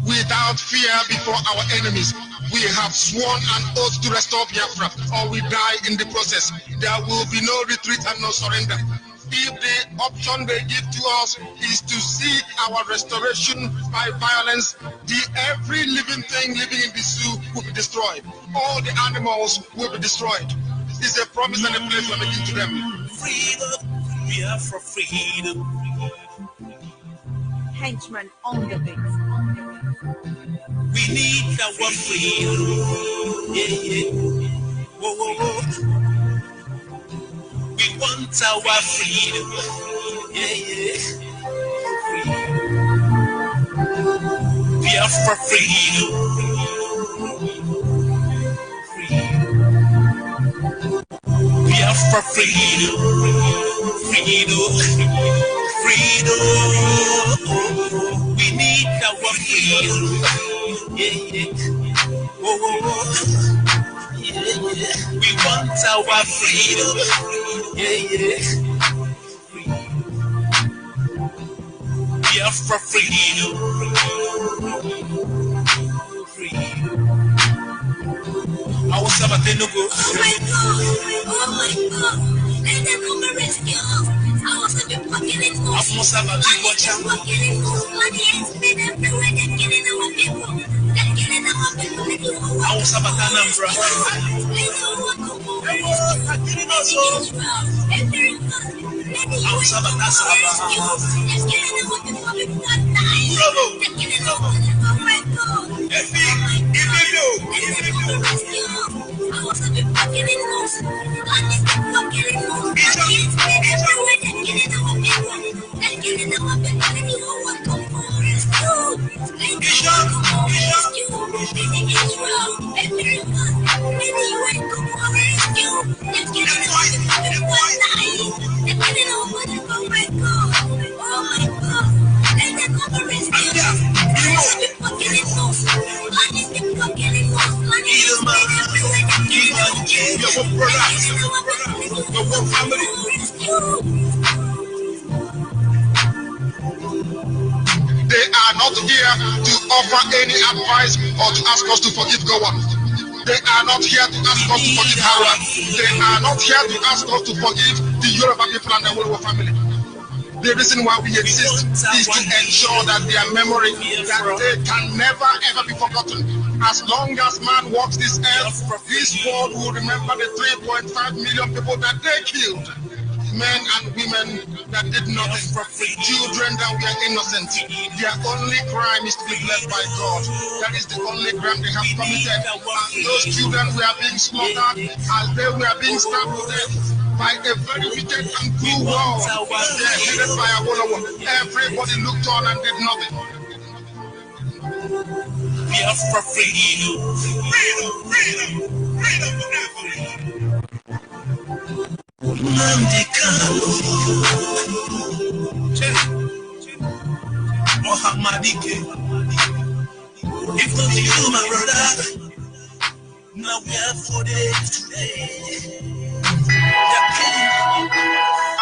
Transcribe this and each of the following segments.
Without fear before our enemies, we have sworn an oath to restore Biafra, or we die in the process. There will be no retreat and no surrender. If the option they give to us is to seek our restoration by violence, every living thing living in the zoo will be destroyed. All the animals will be destroyed. It's a promise and a pledge we're making to them. Freedom, Biafra freedom. Henchman on the beat. We need our freedom. Yeah, yeah. Whoa, whoa, whoa. We want our freedom. Yeah, yeah. Biafra freedom. Biafra freedom. Freedom. Freedom. We need our freedom. Yeah, yeah. Whoa, whoa, whoa. Yeah, yeah. We want our freedom. Yeah, yeah. Biafra freedom. I was about to go. Oh my God! Oh my God! Let them come and rescue us. I was a bit fucking in motion. I must have a big watch out. Fucking in motion. Money is made everywhere. They're killing our people. They're killing our people. They do what I was about to number. they do what come over rescue. Every I was about to rescue. They're killing our people. People are dying. They're killing our people. Oh my God! Oh my God! Let them come and rescue us. I was a bit fucking in motion. Money is fucking in motion. Money is made everywhere. They're killing our people. They're killing our people. They do what come over rescue. They do what come over rescue. Many Israel, America, many UN come over rescue. They're killing our people. People are dying. They're killing our people. Oh my God! Oh my God! Let them come and rescue us. I was a bit fucking in motion. Money is fucking in motion. Money is made everywhere. They're killing our people. They're killing our people. They do what come over rescue. They are not here to offer any advice or to ask us to forgive Goa. They are not here to ask us to forgive Hara. They are not here to ask us to forgive the Yoruba people and the Wolowo family. The reason why we exist is to ensure that their memory, that they can never ever be forgotten. As long as man walks this earth, this world will remember the 3.5 million people that they killed. Men and women that did nothing, children that were innocent. Their only crime is to be blessed by God. That is the only crime they have committed. And those children were being slaughtered as they were being stabbed to death by a very wicked and cruel world. They are headed by a Wolowo. Everybody looked on and did nothing. Biafra freedom. Freedom, freedom, freedom forever. Mohammadike. If not you, my brother, now we are for days today. They're killing you.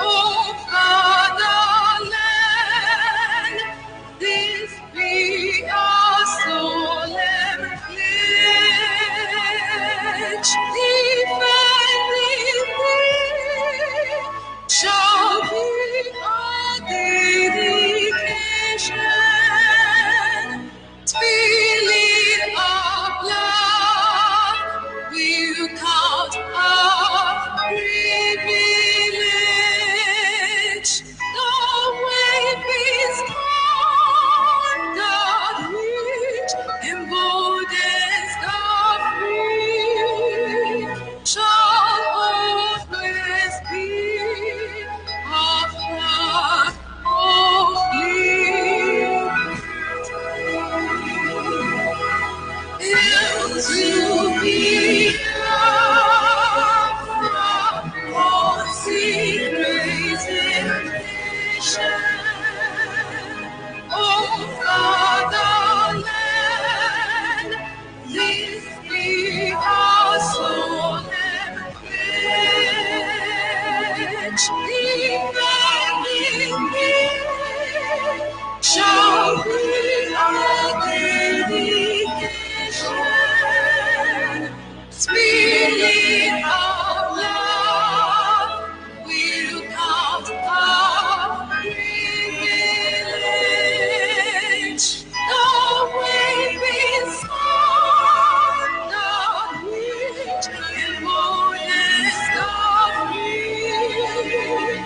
Oh, Fatherland, this be our solemn pledge. Defending thee shall be our dedication. Spirit of love, we'll count our privilege. The wave is gone, the rich emboldens the free. Shall always be our flag of to be Biafra, secret nation. Oh, Fatherland, this be our solemn pledge. Defending thee shall be our dedication. Spirit of love, we'll count our privilege. The wave is on the rich and boldest of free.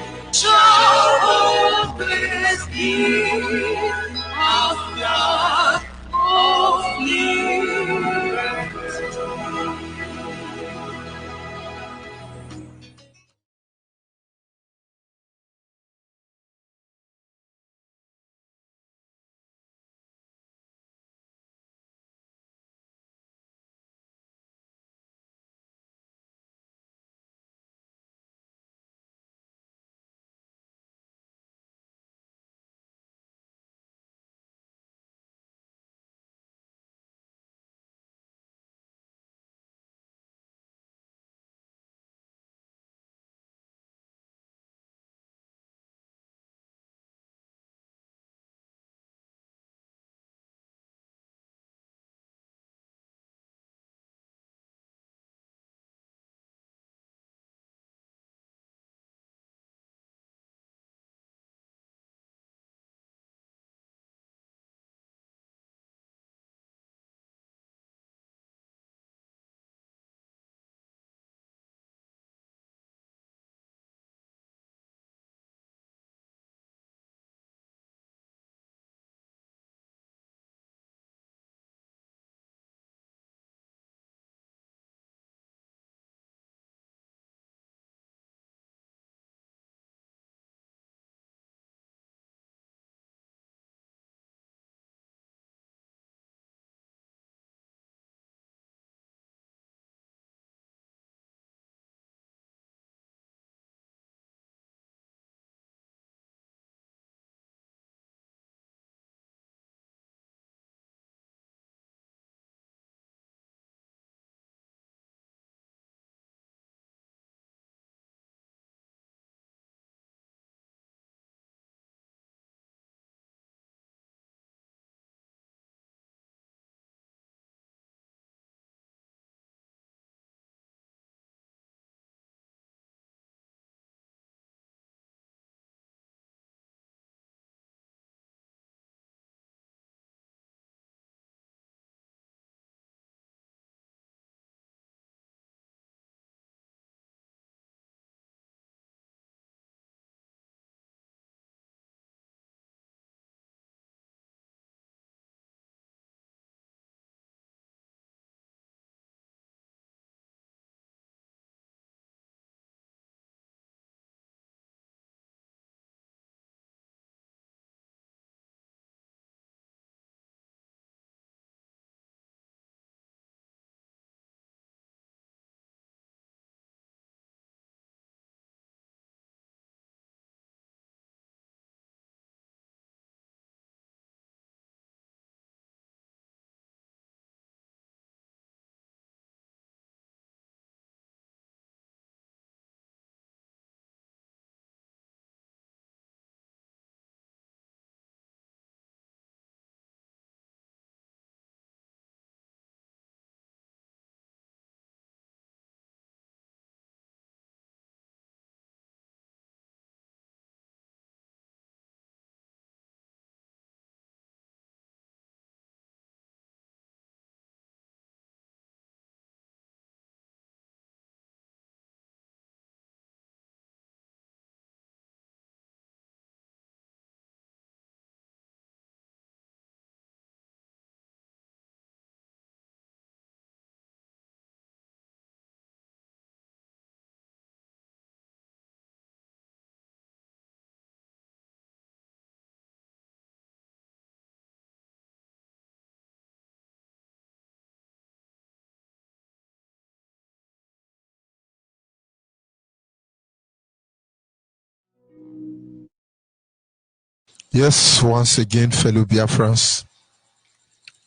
Yes, once again, fellow Biafrans,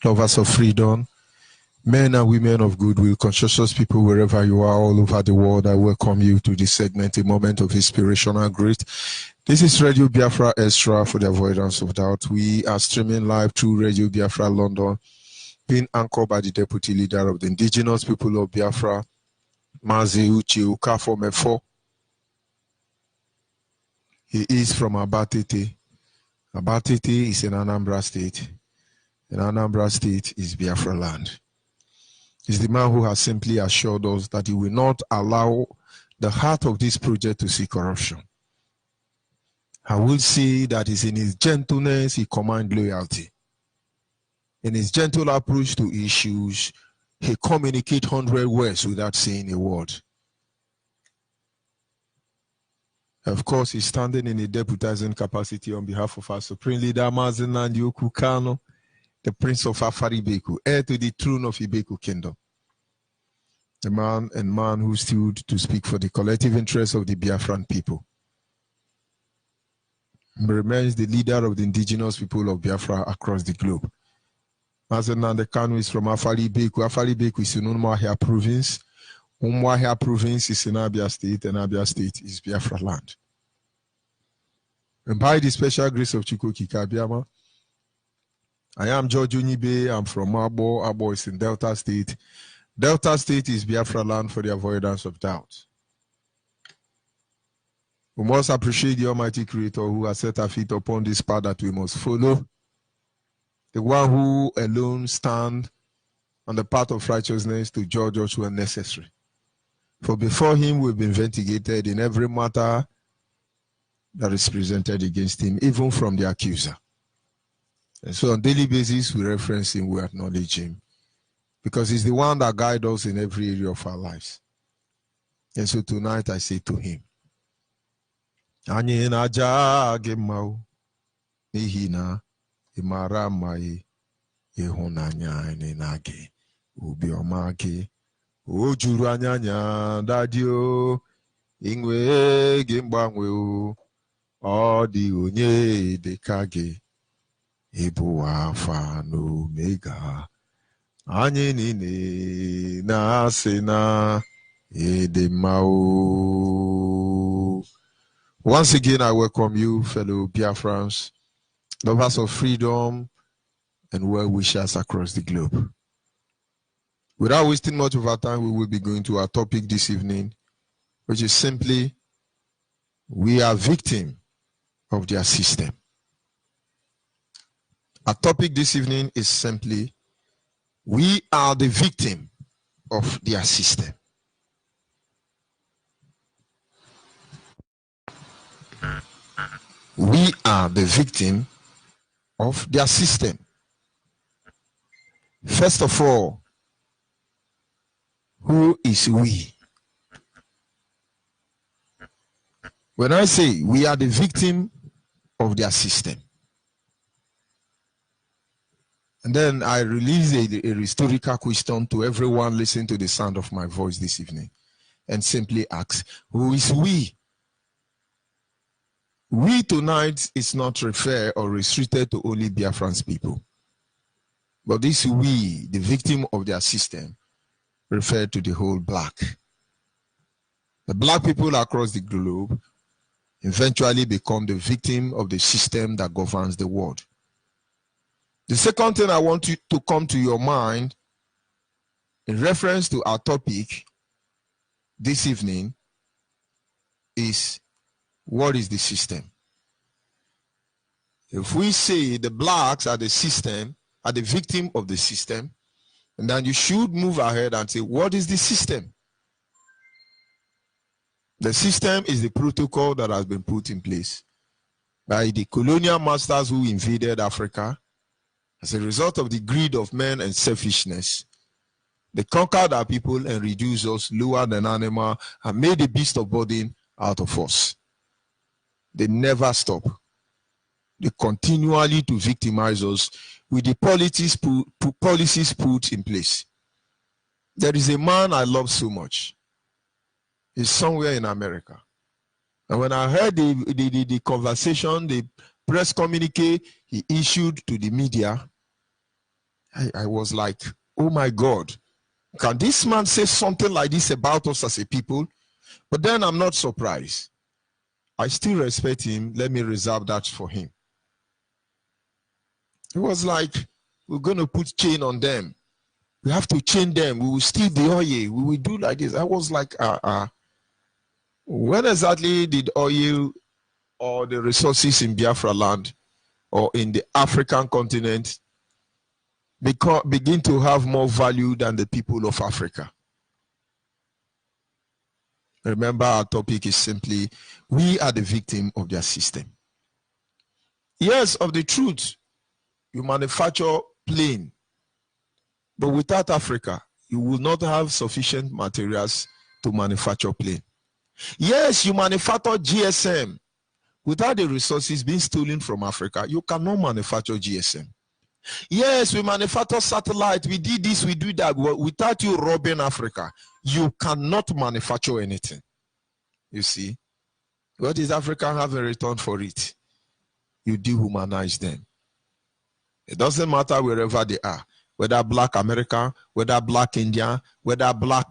lovers of freedom, men and women of goodwill, conscientious people wherever you are all over the world, I welcome you to this segment, a moment of inspiration and grit. This is Radio Biafra Extra for the avoidance of doubt. We are streaming live through Radio Biafra London, being anchored by the Deputy Leader of the Indigenous People of Biafra, Mazi Uche Ukafo Mefo. He is from Abatete. Abatete is in Anambra State. And Anambra State is Biafra land. He's the man who has simply assured us that he will not allow the heart of this project to see corruption. I will say that it's in his gentleness he commands loyalty. In his gentle approach to issues, he communicates 100 words without saying a word. Of course, he's standing in a deputizing capacity on behalf of our Supreme Leader, Mazen Nandioku Kano, the Prince of Afari Beku, heir to the throne of Ibeku Kingdom. The man who stood to speak for the collective interests of the Biafran people. He remains the leader of the indigenous people of Biafra across the globe. Mazen Nandioku Kano is from Afari Beku. Afari Beku is in Umuahia province. Umuahia province is in Abia State, and Abia State is Biafra land. And by the special grace of Chukwuka Abiyama, I am George Onyibe. I'm from Abo. Abo is in Delta State. Delta State is Biafra land for the avoidance of doubt. We must appreciate the Almighty Creator who has set our feet upon this path that we must follow. The one who alone stands on the path of righteousness to judge us when necessary. For before him we've been vindicated in every matter that is presented against him, even from the accuser. And so on a daily basis we reference him, we acknowledge him, because he's the one that guides us in every area of our lives. And so tonight I say to him, Anyị na-aja gị mma o, n'ihi na ị mara mma ịhụnanya anyị na gị, obiọma gị. O juru anya dadi o, inwe gị mgbanwe o, ọ dị onye dịka gị, ịbụ Alpha na Omega. Anyị niile na-asị na ịdị mma o. Once again, I welcome you, fellow Biafrans, lovers of freedom, and well-wishers across the globe. Without wasting much of our time, we will be going to our topic this evening, which is simply, we are victims of their system. Our topic this evening is simply, we are the victim of their system. We are the victim of their system. First of all, who is we? When I say we are the victim of their system, and then I release a rhetorical question to everyone listening to the sound of my voice this evening, and simply ask, who is we? We tonight is not referred or restricted to only Biafran's people, but this we, the victim of their system, refer to the whole black. The black people across the globe eventually become the victim of the system that governs the world. The second thing I want you to come to your mind in reference to our topic this evening is, what is the system? If we say the blacks are the system, are the victim of the system, and then you should move ahead and say, what is the system? The system is the protocol that has been put in place by the colonial masters who invaded Africa. As a result of the greed of men and selfishness, they conquered our people and reduced us lower than animal and made a beast of burden out of us. They never stop. They continually to victimize us with the policies put in place. There is a man I love so much. He's somewhere in America. And when I heard the conversation, the press communique he issued to the media, I was like, oh my God, can this man say something like this about us as a people? But then I'm not surprised. I still respect him. Let me reserve that for him. It was like, we're going to put chain on them. We have to chain them. We will steal the oil. We will do like this. I was like, when exactly did oil or the resources in Biafra land or in the African continent begin to have more value than the people of Africa? Remember, our topic is simply, we are the victim of their system. Yes, of the truth, you manufacture plane, but without Africa, you will not have sufficient materials to manufacture plane. Yes, you manufacture GSM. Without the resources being stolen from Africa, you cannot manufacture GSM. Yes, we manufacture satellite. We did this, we do that. But without you robbing Africa, you cannot manufacture anything. You see? What does Africa have in return for it? You dehumanize them. It doesn't matter wherever they are. Whether black America, whether black India, whether black,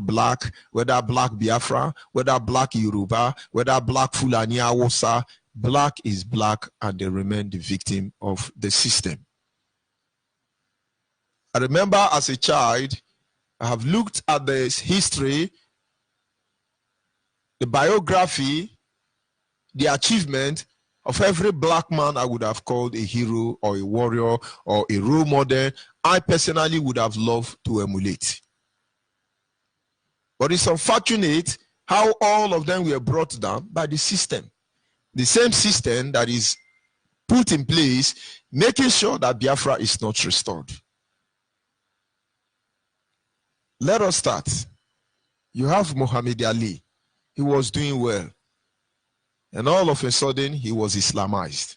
whether black Biafra, whether black Yoruba, whether black Fulani Hausa, black is black and they remain the victim of the system. I remember as a child, I have looked at the history, the biography, the achievement of every black man I would have called a hero or a warrior or a role model. I personally would have loved to emulate. But it's unfortunate how all of them were brought down by the system. The same system that is put in place, making sure that Biafra is not restored. Let us start. You have Muhammad Ali. He was doing well. And all of a sudden, he was Islamized.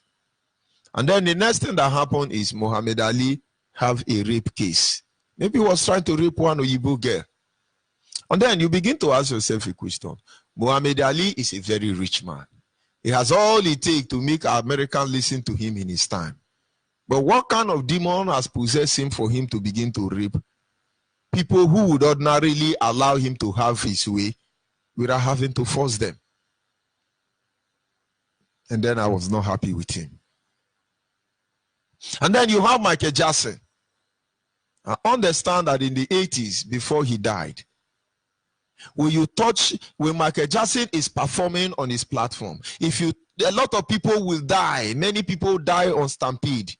And then the next thing that happened is Muhammad Ali have a rape case. Maybe he was trying to rape one Onyibe girl. And then you begin to ask yourself a question. Muhammad Ali is a very rich man. He has all it takes to make Americans listen to him in his time. But what kind of demon has possessed him for him to begin to rape people who would ordinarily allow him to have his way without having to force them? And then I was not happy with him. And then you have Michael Jackson. I understand that in the 80s, before he died, when Michael Jackson is performing on his platform, a lot of people will die. Many people die on stampede.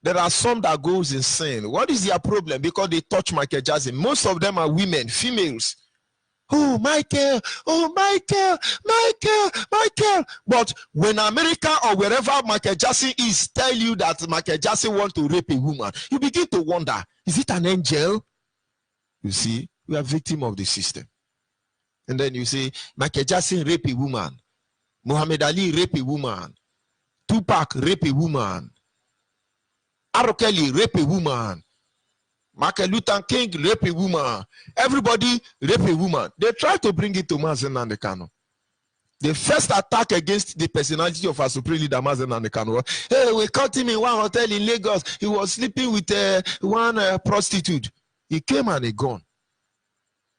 There are some that goes insane. What is their problem? Because they touch Michael Jackson. Most of them are women, females. Oh, Michael, Michael. But when America or wherever Michael Jackson is tell you that Michael Jackson wants to rape a woman, you begin to wonder, is it an angel? You see, we are victim of the system. And then you say, Michael Jackson rape a woman. Muhammad Ali rape a woman. Tupac rape a woman. R. Kelly rape a woman. Martin Luther King rape a woman. Everybody rape a woman. They try to bring it to Mazen Nnamdi Kanu. The first attack against the personality of our supreme leader Mazen Nnamdi Kanu. Hey, we caught him in one hotel in Lagos. He was sleeping with one prostitute. He came and he gone.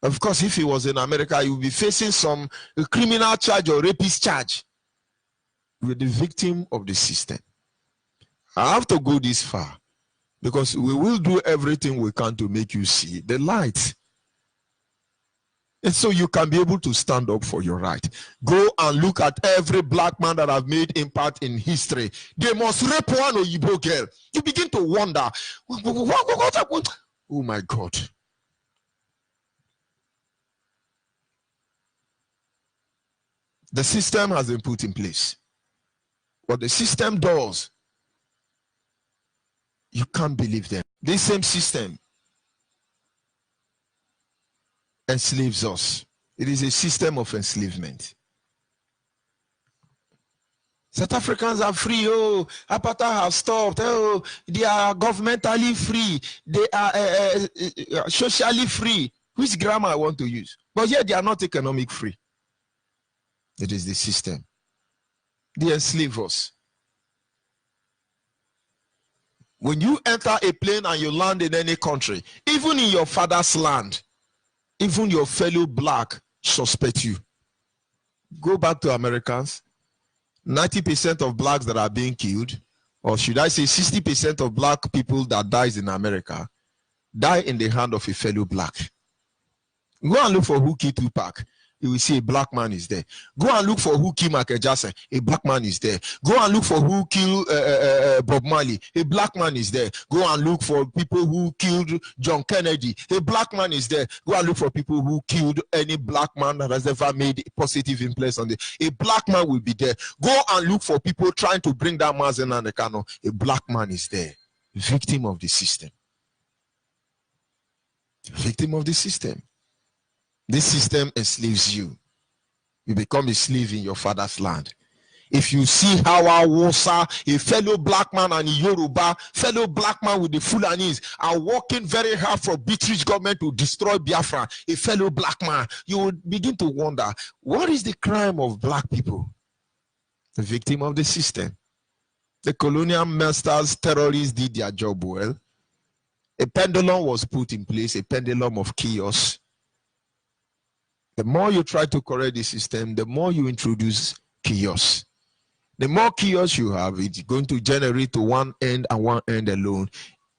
Of course, if he was in America, he would be facing some criminal charge or rapist charge. We're the victim of the system. I have to go this far because we will do everything we can to make you see the light. And so you can be able to stand up for your right. Go and look at every black man that have made impact in history. They must rape one Onyibe girl. You begin to wonder, what happened? Oh my God. The system has been put in place. What the system does, you can't believe them. This same system enslaves us. It is a system of enslavement. South Africans are free. Oh, apartheid have stopped. Oh, they are governmentally free. They are socially free. Which grammar I want to use? But yet they are not economic free. It is the system. They enslave us. When you enter a plane and you land in any country, even in your father's land, even your fellow black suspect you. Go back to Americans. 90% of blacks that are being killed, or should I say 60% of black people that dies in America, die in the hand of a fellow black. Go and look for who killed Tupac. You will see a black man is there. Go and look for who killed Michael Jackson. A black man is there. Go and look for who killed Bob Marley. A black man is there. Go and look for people who killed John Kennedy. A black man is there. Go and look for people who killed any black man that has ever made a positive influence on the. A black man will be there. Go and look for people trying to bring down Mazen and Kano. A black man is there. Victim of the system. Victim of the system. This system enslaves you. You become a slave in your father's land. If you see how Awusa, a fellow black man, and Yoruba, fellow black man with the Fulanis, are working very hard for British government to destroy Biafra, a fellow black man, you will begin to wonder, what is the crime of black people? The victim of the system. The colonial masters, terrorists did their job well. A pendulum was put in place, a pendulum of chaos. The more you try to correct the system, the more you introduce chaos. The more chaos you have, it's going to generate to one end and one end alone,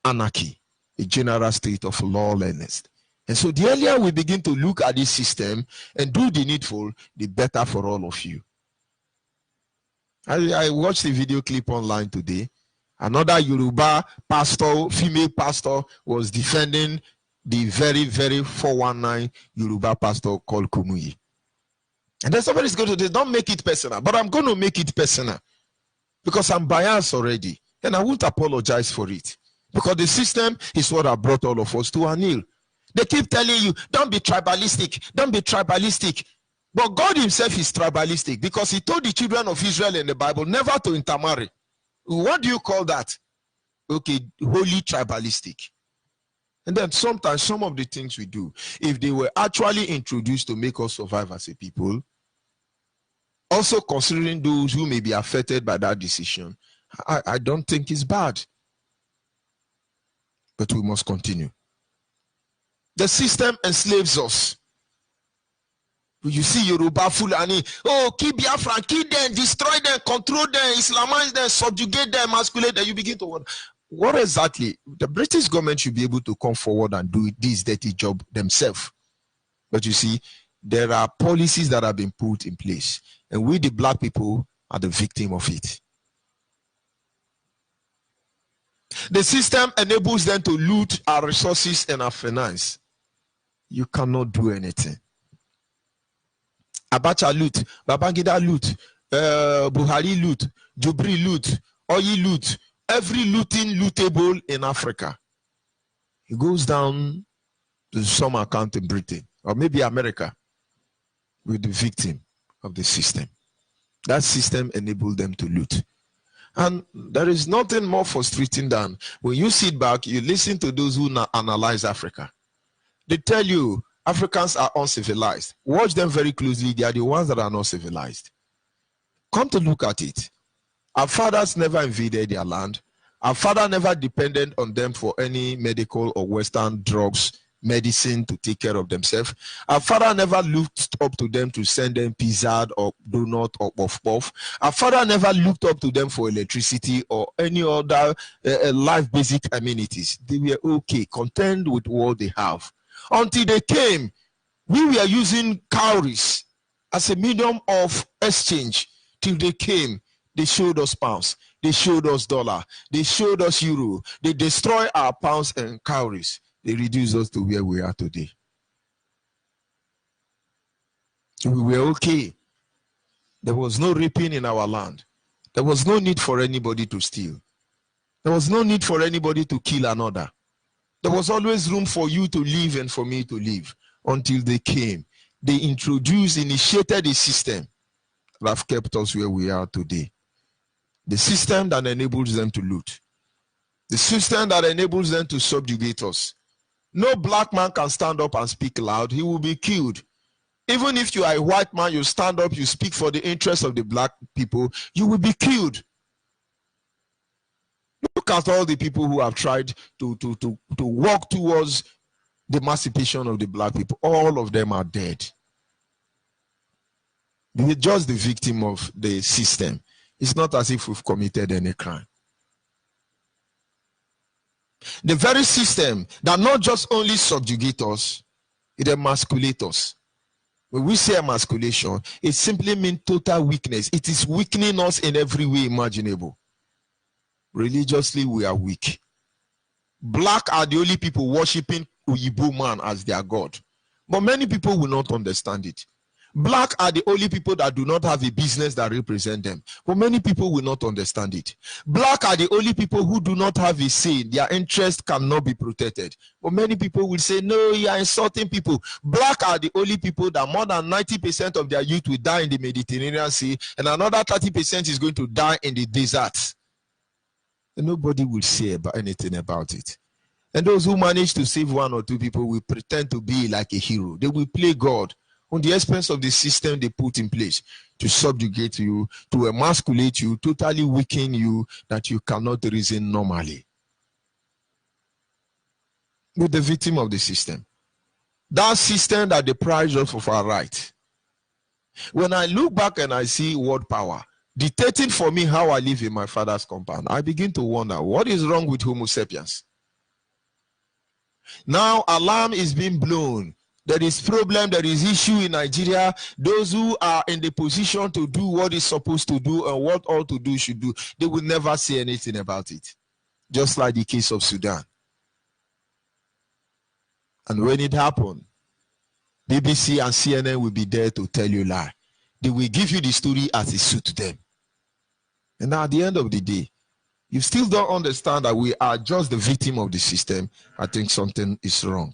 anarchy, a general state of lawlessness. And so the earlier we begin to look at this system and do the needful, the better for all of you. I watched a video clip online today. Another Yoruba pastor, female pastor, was defending the very, very 419 Yoruba pastor called Kumuyi. And then somebody's going to say, don't make it personal. But I'm going to make it personal. Because I'm biased already. And I won't apologize for it. Because the system is what has brought all of us to an ill. They keep telling you, don't be tribalistic. Don't be tribalistic. But God himself is tribalistic. Because he told the children of Israel in the Bible never to intermarry. What do you call that? Okay, holy tribalistic. And then sometimes some of the things we do, if they were actually introduced to make us survive as a people, also considering those who may be affected by that decision, I don't think it's bad. But we must continue. The system enslaves us. You see Yoruba, Fulani, oh, kill Biafra, kill them, destroy them, control them, Islamize them, subjugate them, emasculate them. You begin to wonder, what exactly? The British government should be able to come forward and do this dirty job themselves. But you see, there are policies that have been put in place, and we, the black people, are the victim of it. The system enables them to loot our resources and our finance. You cannot do anything. Abacha loot, Babangida loot, Buhari loot, Jubri loot, Oyi loot, every looting lootable in Africa. It goes down to some account in Britain or maybe America with the victim of the system. That system enabled them to loot. And there is nothing more frustrating than when you sit back, you listen to those who analyze Africa. They tell you Africans are uncivilized. Watch them very closely. They are the ones that are not civilized. Come to look at it. Our fathers never invaded their land. Our father never depended on them for any medical or Western drugs, medicine to take care of themselves. Our father never looked up to them to send them pizza or donut or puff-puff. Our father never looked up to them for electricity or any other life basic amenities. They were okay, content with what they have. Until they came, we were using cowries as a medium of exchange. Till they came, they showed us pounds, they showed us dollar, they showed us euro. They destroyed our pounds and cowries. They reduced us to where we are today. We were okay. There was no raping in our land. There was no need for anybody to steal. There was no need for anybody to kill another. There was always room for you to live and for me to live until they came. They initiated a system that have kept us where we are today. The system that enables them to loot. The system that enables them to subjugate us. No black man can stand up and speak loud. He will be killed. Even if you are a white man, you stand up, you speak for the interests of the black people, you will be killed. Look at all the people who have tried to walk towards the emancipation of the black people. All of them are dead. We're just the victim of the system. It's not as if we've committed any crime. The very system that not just only subjugates us, it emasculates us. When we say emasculation, it simply means total weakness. It is weakening us in every way imaginable. Religiously, we are weak. Black are the only people worshiping Onyibe man as their God. But many people will not understand it. Black are the only people that do not have a business that represent them. But many people will not understand it. Black are the only people who do not have a say. Their interest cannot be protected. But many people will say, no, you are insulting people. Black are the only people that more than 90% of their youth will die in the Mediterranean Sea, and another 30% is going to die in the desert. And nobody will say anything about it. And those who manage to save one or two people will pretend to be like a hero. They will play God on the expense of the system they put in place to subjugate you, to emasculate you, totally weaken you, that you cannot reason normally. With the victim of the system. That system that deprives us of our right. When I look back and I see world power dictating for me how I live in my father's compound, I begin to wonder, what is wrong with Homo sapiens? Now alarm is being blown. There is problem, there is issue in Nigeria. Those who are in the position to do what is supposed to do and what ought to do should do, they will never say anything about it. Just like the case of Sudan. And when it happened, BBC and CNN will be there to tell you lie. They will give you the story as it suits them. And now at the end of the day, you still don't understand that we are just the victim of the system. I think something is wrong.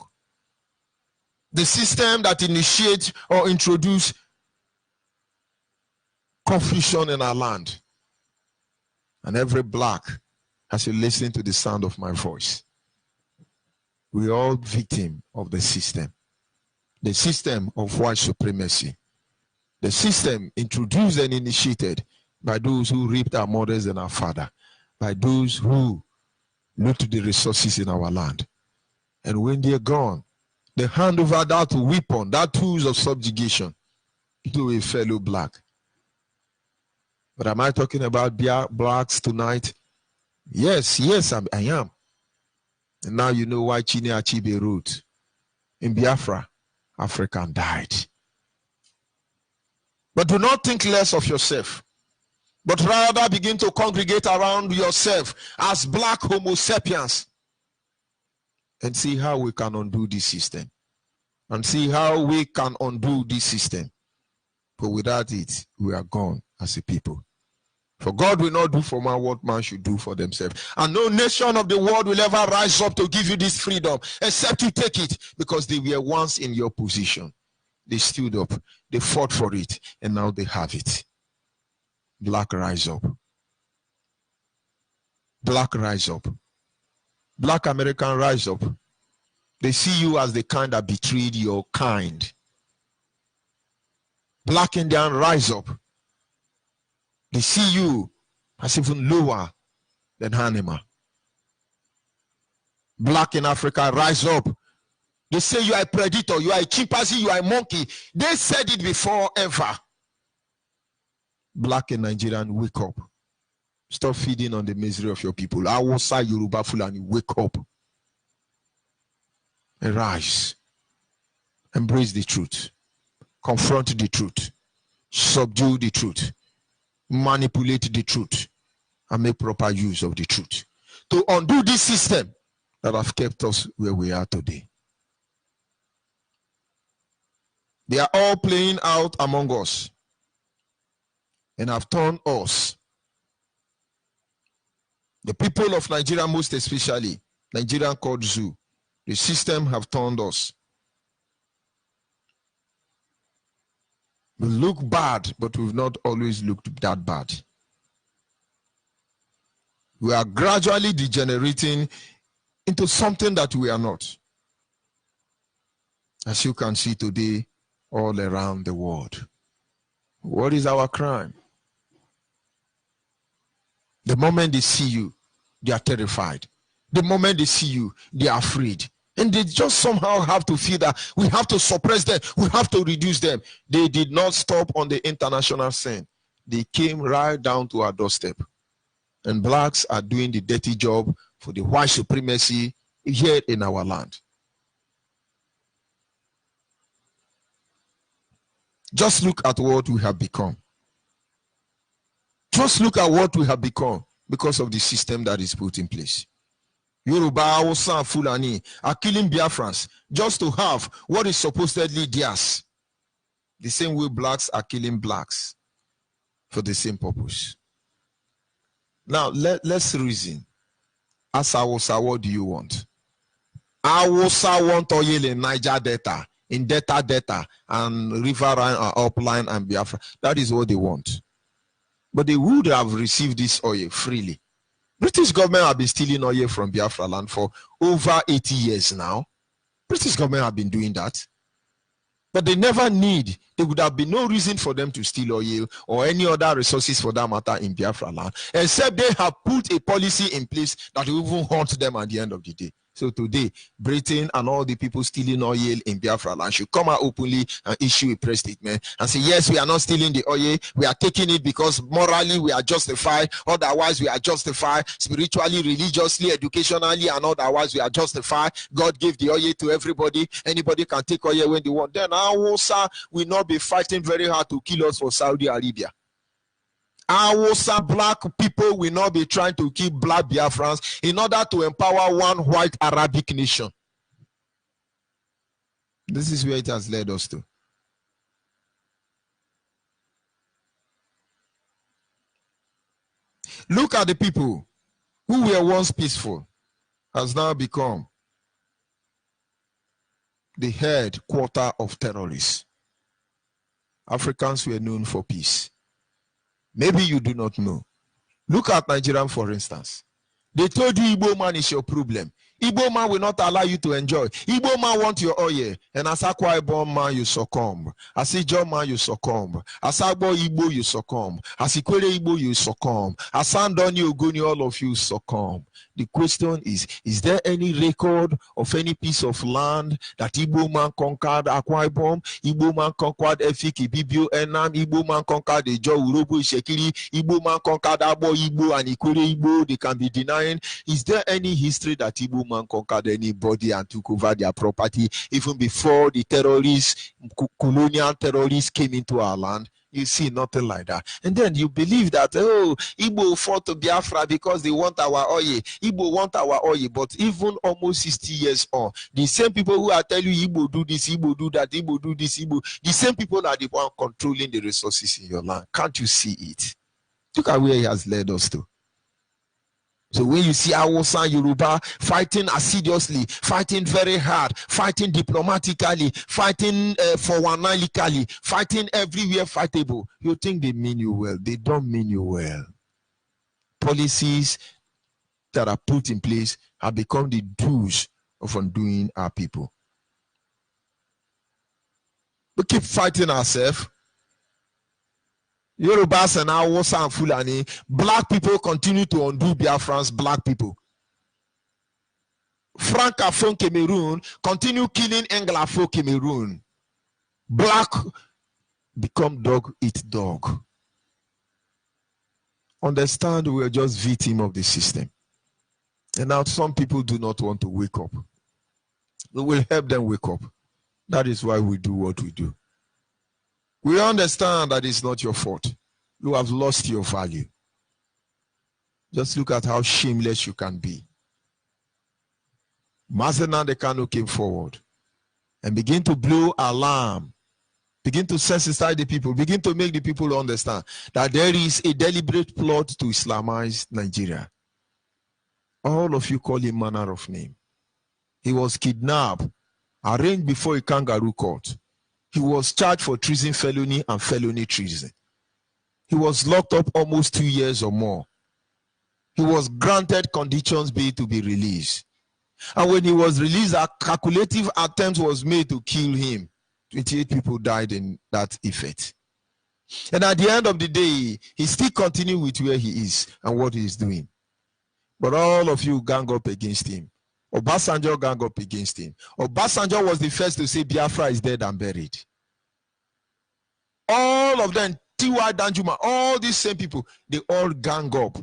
The system that initiates or introduces confusion in our land. And every black, as you listen to the sound of my voice, we are all victim of the system. The system of white supremacy. The system introduced and initiated by those who raped our mothers and our father. By those who loot the resources in our land. And when they're gone, they hand over that weapon, that tools of subjugation to a fellow black. But am I talking about blacks tonight? Yes, I am. And now you know why Chine Achebe wrote, in Biafra, African died. But do not think less of yourself, but rather begin to congregate around yourself as black Homo sapiens and see how we can undo this system. And see how we can undo this system. But without it, we are gone as a people. For God will not do for man what man should do for themselves. And no nation of the world will ever rise up to give you this freedom, except you take it, because they were once in your position. They stood up, they fought for it, and now they have it. Black rise up. Black rise up. Black American rise up. They see you as the kind that betrayed your kind. Black Indian rise up. They see you as even lower than animal. Black in Africa rise up. They say you are a predator, you are a chimpanzee, you are a monkey. They said it before ever. Black and Nigerian, wake up. Stop feeding on the misery of your people. Hausa, Yoruba, Fulani, wake up. Arise. Embrace the truth. Confront the truth. Subdue the truth. Manipulate the truth. And make proper use of the truth. To undo this system that has kept us where we are today. They are all playing out among us. And have turned us, the people of Nigeria most especially, Nigerian called Zoo, the system have turned us. We look bad, but we've not always looked that bad. We are gradually degenerating into something that we are not. As you can see today, all around the world. What is our crime? The moment they see you, they are terrified. The moment they see you, they are afraid. And they just somehow have to feel that we have to suppress them, we have to reduce them. They did not stop on the international scene. They came right down to our doorstep. And blacks are doing the dirty job for the white supremacy here in our land. Just look at what we have become. Just look at what we have become because of the system that is put in place. Yoruba, Hausa, Fulani are killing Biafrans just to have what is supposedly theirs. The same way blacks are killing blacks for the same purpose. Now, let's reason. As Hausa, what do you want? Hausa want oil in Niger Delta, in Delta, and Riverine, Upline, and Biafra. That is what they want. But they would have received this oil freely. British government have been stealing oil from Biafra land for over 80 years now. British government have been doing that. But they never need, there would have been no reason for them to steal oil or any other resources for that matter in Biafra land, except they have put a policy in place that will even haunt them at the end of the day. So today, Britain and all the people stealing oil in Biafra land should come out openly and issue a press statement and say, yes, we are not stealing the oil. We are taking it because morally we are justified. Otherwise, we are justified. Spiritually, religiously, educationally, and otherwise we are justified. God gave the oil to everybody. Anybody can take oil when they want. Then our Hausa will not be fighting very hard to kill us for Saudi Arabia. Hausa black people will not be trying to kill black Biafrans in order to empower one white Arabic nation. This is where it has led us to. Look at the people who were once peaceful, has now become the headquarters of terrorists. Africans were known for peace. Maybe you do not know. Look at Nigeria, for instance. They told you Igbo man is your problem. Igbo man will not allow you to enjoy. Igbo man want your oil. And as Akwa Ibom man, you succumb. As Ijaw man, you succumb. As Agbo Igbo, you succumb. As Ikwere Igbo, you succumb. As Sandoni Ogoni, all of you succumb. The question is there any record of any piece of land that Igbo man conquered Akwa Ibom? Igbo man conquered Efik, Ibibio, Enam. Igbo man conquered Ijaw, Urobo, Shekiri. Igbo man conquered Agbo Igbo and Ikwere Igbo. They can be denying. Is there any history that Igbo man conquered anybody and took over their property even before the terrorists, colonial terrorists came into our land? You see nothing like that. And then you believe that, oh, Igbo fought to Biafra because they want our oil. Igbo want our oil. But even almost 60 years on, the same people who are telling you Igbo do this, Igbo do that, Igbo do this, Igbo, the same people are the one controlling the resources in your land. Can't you see it? Look at where he has led us to. So when you see Hausa and Yoruba fighting assiduously, fighting very hard, fighting diplomatically, fighting forwardly, fighting everywhere fightable, you think they mean you well. They don't mean you well. Policies that are put in place have become the tools of undoing our people. We keep fighting ourselves. Yorubas and Hausa and Fulani, black people continue to undo Biafrans, black people. Francophone Cameroon continue killing Anglophone Cameroon. Black become dog eat dog. Understand we are just victim of the system. And now some people do not want to wake up. We will help them wake up. That is why we do what we do. We understand that it's not your fault. You have lost your value. Just look at how shameless you can be. Mazena Dekano came forward and begin to blow alarm, begin to sensitize the people, begin to make the people understand that there is a deliberate plot to Islamize Nigeria. All of you call him manner of name. He was kidnapped, arraigned before a kangaroo court. He was charged for treason felony and felony treason. He was locked up almost 2 years or more. He was granted conditions bail to be released. And when he was released, a calculative attempt was made to kill him. 28 people died in that effect. And at the end of the day, he still continued with where he is and what he is doing. But all of you gang up against him. Obasanjo gang up against him. Obasanjo was the first to say Biafra is dead and buried. All of them, T.Y. Danjuma, all these same people, they all gang up.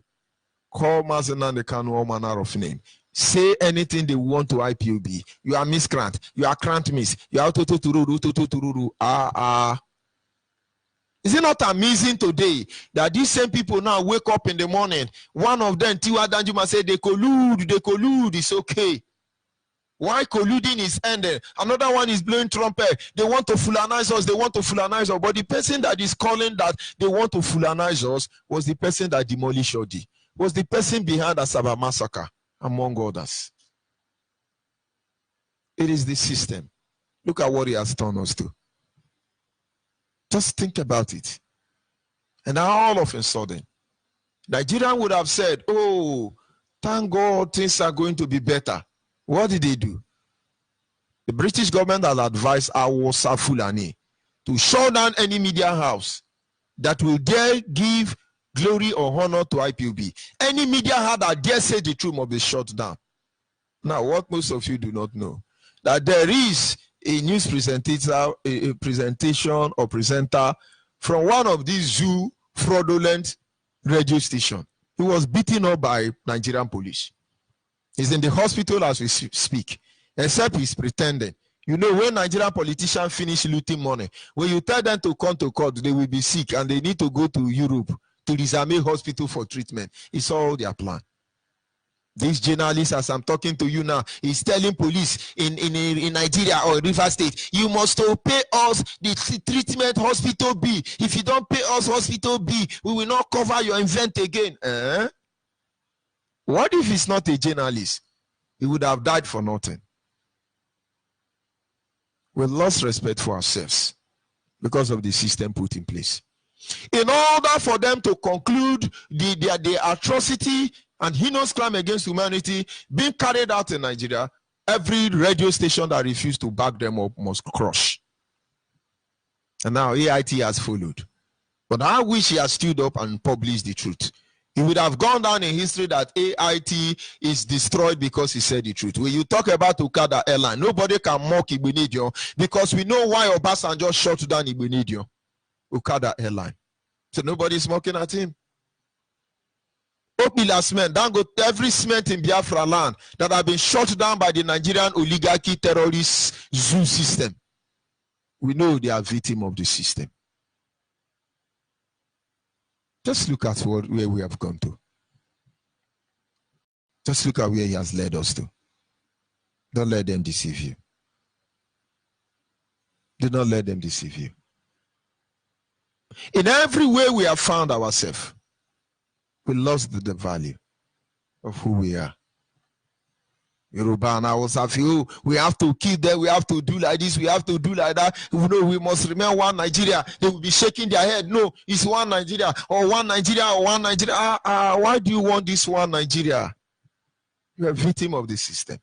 Call Mazenande Kanu all manner of name. Say anything they want to IPOB. You are miscreant. You are crant miss. You are toto tururu. Is it not amazing today that these same people now wake up in the morning? One of them, T.Y. Danjuma, said they collude. It's okay. Why colluding is ended? Another one is blowing trumpet. They want to fulanize us. But the person that is calling that they want to fulanize us was the person that demolished Odi. Was the person behind the Asaba massacre, among others. It is the system. Look at what he has turned us to. Just think about it. And all of a sudden, Nigeria would have said, oh, thank God things are going to be better. What did they do? The British government has advised Awasa Fulani to shut down any media house that will dare give glory or honor to IPOB. Any media house that dare say the truth must be shut down. Now, what most of you do not know, that there is a news presenter, a presentation or presenter from one of these zoo fraudulent radio stations. He was beaten up by Nigerian police. He's in the hospital as we speak, except he's pretending. You know, when Nigerian politicians finish looting money, when you tell them to come to court, they will be sick and they need to go to Europe, to the Zame hospital for treatment. It's all their plan. This journalist, as I'm talking to you now, is telling police in Nigeria or River State, you must pay us the treatment hospital bill. If you don't pay us hospital bill, we will not cover your event again. What if he's not a journalist? He would have died for nothing. We lost respect for ourselves because of the system put in place. In order for them to conclude the atrocity and heinous crime against humanity being carried out in Nigeria, every radio station that refused to back them up must crush. And now AIT has followed. But I wish he had stood up and published the truth. It would have gone down in history that AIT is destroyed because he said the truth. When you talk about Okada Airline, nobody can mock Igbenidio because we know why Obasanjo shut down Igbenidio, Okada Airline. So nobody's mocking at him. Opila cement, don't go to every cement in Biafra land that have been shut down by the Nigerian oligarchy terrorist zoo system. We know they are victims of the system. Just look at where we have gone to. Just look at where he has led us to. Don't let them deceive you. Do not let them deceive you. In every way we have found ourselves, we lost the value of who we are. Yoruba and Hausa feel we have to keep them, we have to do like this, we have to do like that. No, we must remain one Nigeria. They will be shaking their head. No, it's one Nigeria or one Nigeria or one Nigeria. Why do you want this one Nigeria? You are a victim of the system.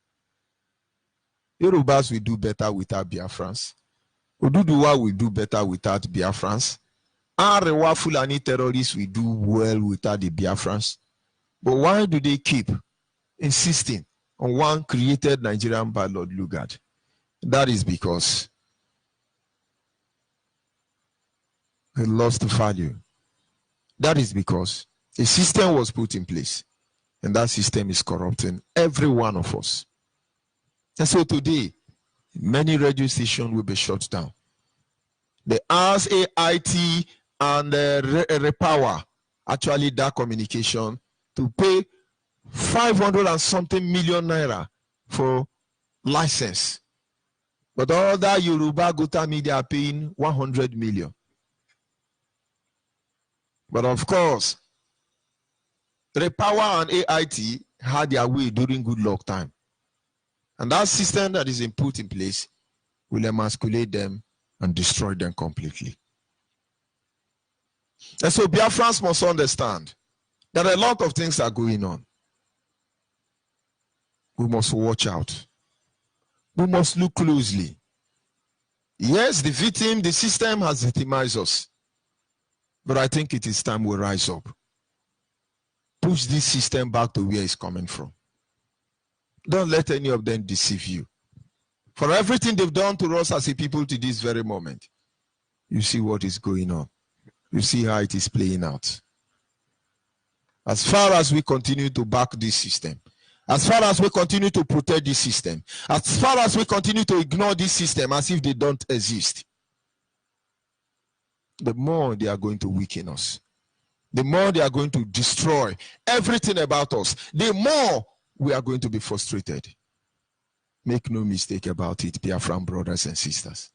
Yorubas will do better without Biafrans. Oduduwa will do better without Biafrans. Arewa Fulani terrorists will do well without the Biafrans. But why do they keep insisting on one created Nigerian by Lord Lugard? That is because they lost value. That is because a system was put in place, and that system is corrupting every one of us. And so today, many radio stations will be shut down. The AIT and Repower actually that communication to pay 500 and something million naira for license. But all that Yoruba Gota media are paying 100 million. But of course, Repower and AIT had their way during good luck time. And that system that is put in place will emasculate them and destroy them completely. And so Biafrans must understand that a lot of things are going on. We must watch out. We must look closely. Yes, the victim, the system has victimized us. But I think it is time we rise up. Put push this system back to where it's coming from. Don't let any of them deceive you. For everything they've done to us as a people to this very moment, you see what is going on. You see how it is playing out. As far as we continue to back this system, as far as we continue to protect this system, as far as we continue to ignore this system as if they don't exist, the more they are going to weaken us. The more they are going to destroy everything about us, the more we are going to be frustrated. Make no mistake about it, Biafran brothers and sisters.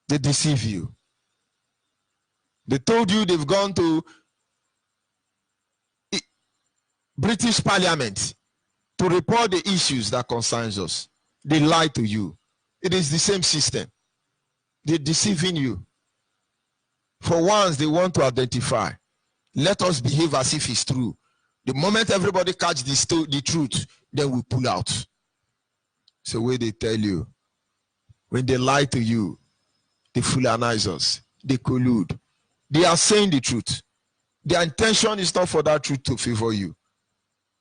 They deceive you. They told you they've gone to British Parliament to report the issues that concerns us. They lie to you. It is the same system. They're deceiving you. For once, they want to identify. Let us behave as if it's true. The moment everybody catch the truth, then we pull out. It's the way they tell you. When they lie to you, they fulanize us. They collude. They are saying the truth. Their intention is not for that truth to favor you.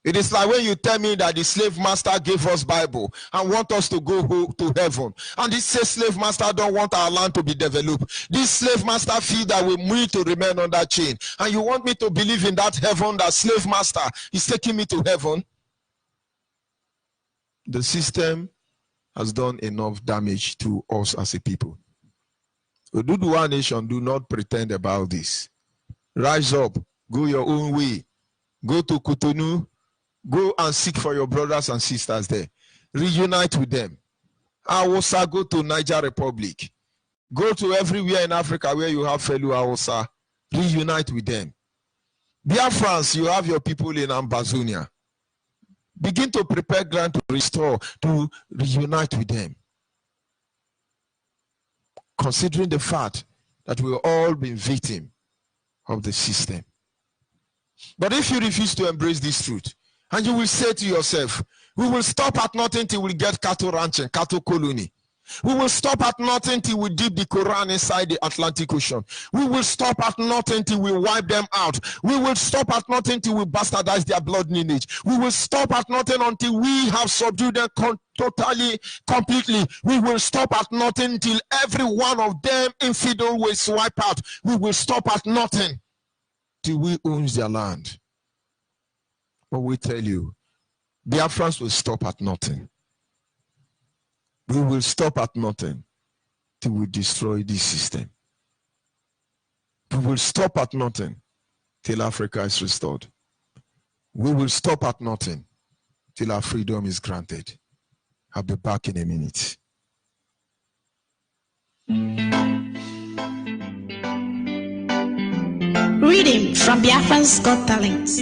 It is like when you tell me that the slave master gave us Bible and want us to go to heaven. And this slave master don't want our land to be developed. This slave master feel that we need to remain on that chain. And you want me to believe in that heaven, that slave master is taking me to heaven? The system has done enough damage to us as a people. Oduduwa nation, do not pretend about this. Rise up, go your own way. Go to Cotonou. Go and seek for your brothers and sisters there. Reunite with them. Hausa, go to Niger Republic. Go to everywhere in Africa where you have fellow Hausa. Reunite with them. Biafrans, you have your people in Ambazonia. Begin to prepare ground to restore, to reunite with them. Considering the fact that we've all been victims of the system. But if you refuse to embrace this truth, and you will say to yourself, we will stop at nothing till we get cattle ranching, cattle colony. We will stop at nothing till we dip the Quran inside the Atlantic Ocean. We will stop at nothing till we wipe them out. We will stop at nothing till we bastardize their blood lineage. We will stop at nothing until we have subdued them totally, completely. We will stop at nothing till every one of them infidel will swipe out. We will stop at nothing till we own their land. But we tell you, Biafrans will stop at nothing. We will stop at nothing till we destroy this system. We will stop at nothing till Africa is restored. We will stop at nothing till our freedom is granted. I'll be back in a minute. Reading from Biafran's Got Talents.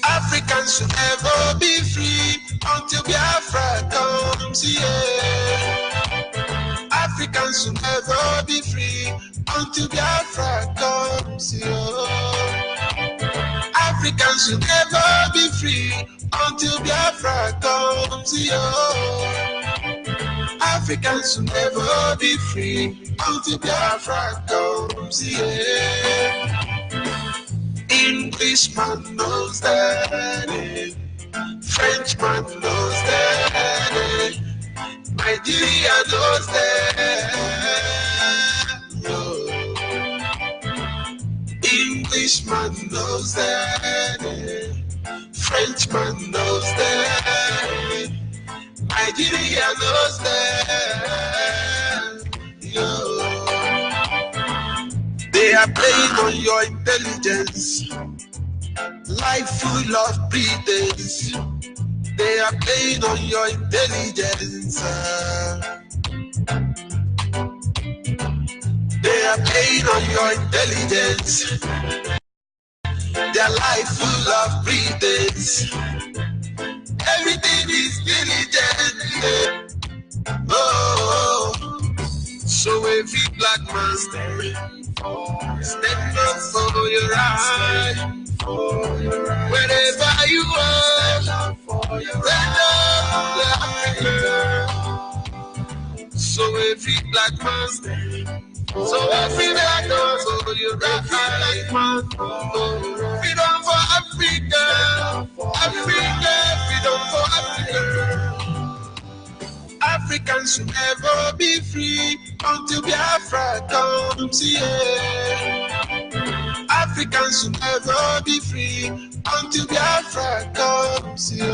Africans should never be free until Biafra comes here. Africans should never be free until Biafra comes here. Africans should never be free until Biafra comes here. Africans should never be free until Biafra comes here. Englishman knows that, Frenchman knows that, Nigeria knows that. No. Englishman knows that, Frenchman knows that, Nigeria knows that. No. They are playing on your intelligence, life full of pretense. They are playing on your intelligence. They are playing on your intelligence. Their life full of pretense. Everything is diligent. Oh, so every black man stand up for your right. Wherever you are, stand up for Africa. So So every black man so every black man, so you right man. Freedom for Africa, Africa, freedom for Africa. Africans should never be free until Biafra comes here. Africans should never be free until Biafra comes here.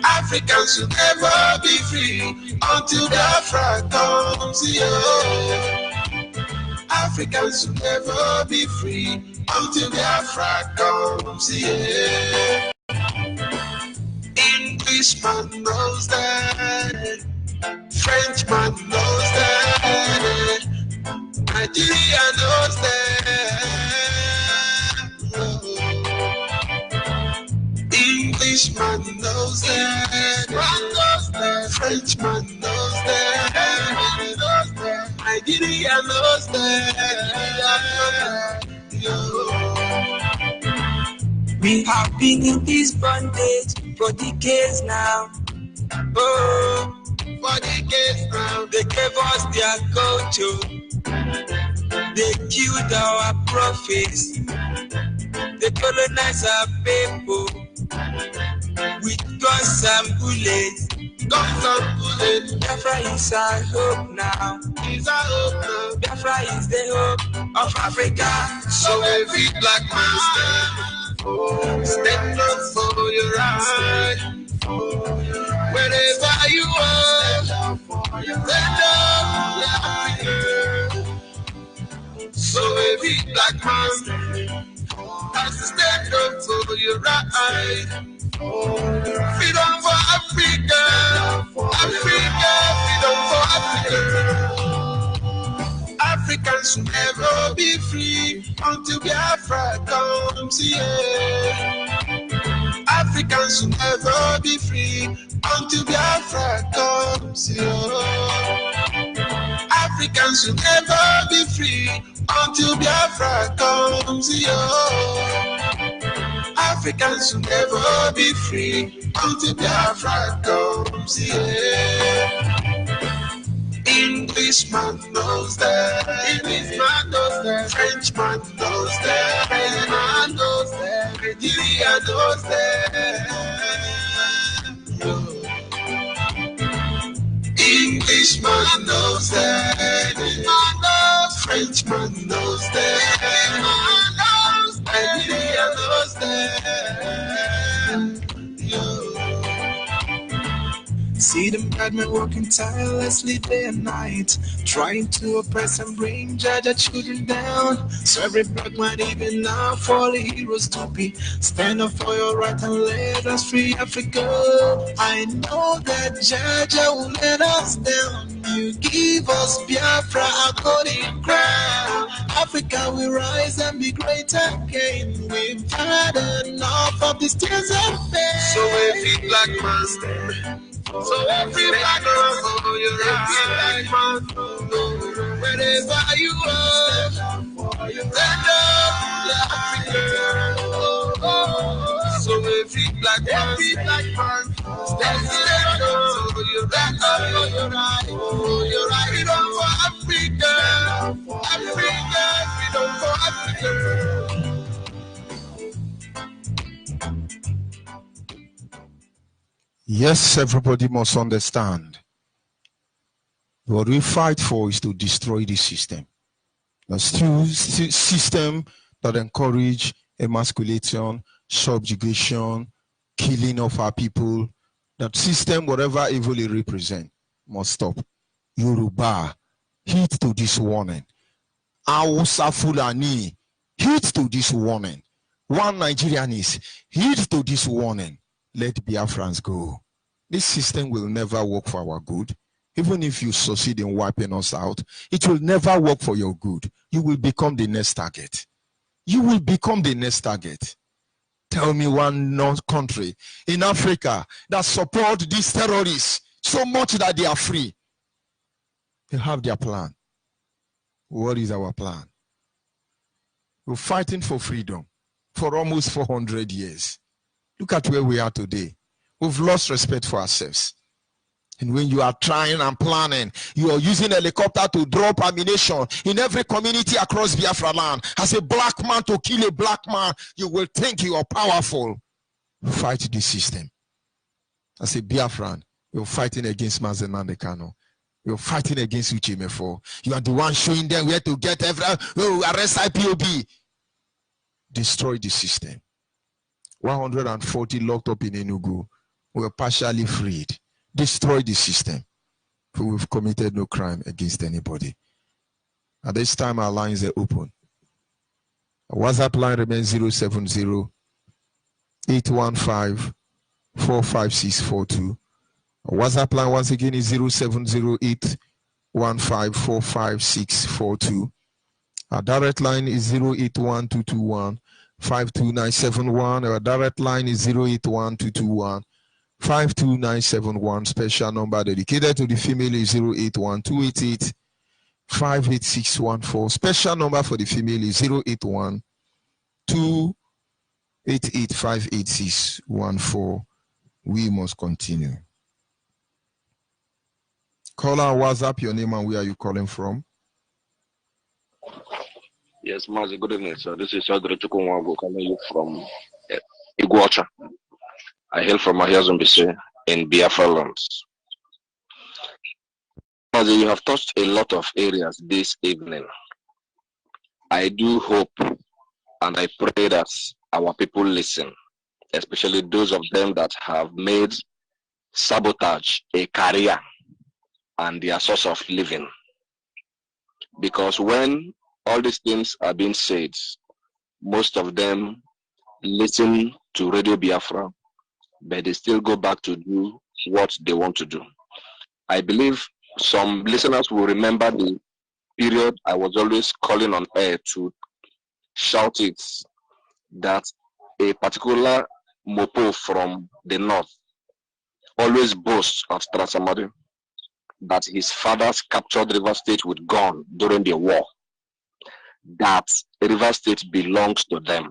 Africans should never be free until Biafra comes here. Africans should never be free until Biafra comes here. Englishman knows that, Frenchman knows that, Nigeria knows that. Englishman knows that, Frenchman knows that, Nigeria knows that. We have been in this bondage for decades now. Oh, for decades now. They gave us their culture. They killed our prophets. They colonized our people with guns and bullets. Guns and bullets. Biafra is our hope now. Is our hope now. Biafra is the hope of Africa. So every black man stand up for your right. Wherever you are, stand up for Africa. So every black man has to stand up for your right. Freedom for Africa, Africa, freedom for Africa. Africans should never be free until Biafra comes here. Africans should never be free until Biafra comes here. Africans should never be free until Biafra comes here. Africans should never be free until Biafra comes here. Englishman knows that, Englishman knows that, Frenchman knows that, Frenchman knows that, Nigeria knows that. Englishman knows that, Frenchman knows that, Nigeria knows that. See them bad men working tirelessly day and night, trying to oppress and bring Jaja children down. So every black man even now for the heroes to be. Stand up for your right and let us free Africa. I know that Jaja will let us down. You give us Biafra, our golden crown. Africa will rise and be great again. We've had enough of these tears and pain. So every black man stand. So every black man, so you're right, man. Wherever you are, stand up, Africa. So every black man, stand up. So you're right, you're right. Freedom for Africa, Africa, freedom for Africa. Yes, everybody must understand. What we fight for is to destroy this system. The system that encourage emasculation, subjugation, killing of our people. That system, whatever evil it represents, must stop. Yoruba, heed to this warning. Hausa Fulani, heed to this warning. One Nigerianese, heed to this warning. Let Biafrans go. This system will never work for our good. Even if you succeed in wiping us out, it will never work for your good. You will become the next target. You will become the next target. Tell me one country in Africa that support these terrorists so much that they are free. They have their plan. What is our plan? We're fighting for freedom for almost 400 years. Look at where we are today. We've lost respect for ourselves. And when you are trying and planning, you are using a helicopter to drop ammunition in every community across Biafra land. As a black man to kill a black man, you will think you are powerful. Fight the system. As a Biafran, you're fighting against Mazen Kano. You're fighting against Uchimefo. You are the one showing them where to get arrest IPOB. Destroy the system. 140 locked up in Enugu were partially freed. Destroy the system. For we've committed no crime against anybody. At this time, our lines are open. Our WhatsApp line remains 070-815-45642. Our WhatsApp line once again is 070-815-45642. Our direct line is 081-221-52971. Our direct line is 081-221-52971. Special number dedicated to the female is 081-288-58614. Special number for the female is 081-288-58614. We must continue. Caller on WhatsApp, your name and where are you calling from? Yes, Mazi, good evening, sir. This is Adre Chukwunwago calling you from Iguacha. I hail from Mahiazumbise in Biafra lands. Mazi, you have touched a lot of areas this evening. I do hope and I pray that our people listen, especially those of them that have made sabotage a career and their source of living. Because when all these things are being said, most of them listen to Radio Biafra, but they still go back to do what they want to do. I believe some listeners will remember the period I was always calling on air to shout it, that a particular mopo from the north always boasts of Strasamari, that his fathers captured River State with gun during the war, that River State belongs to them.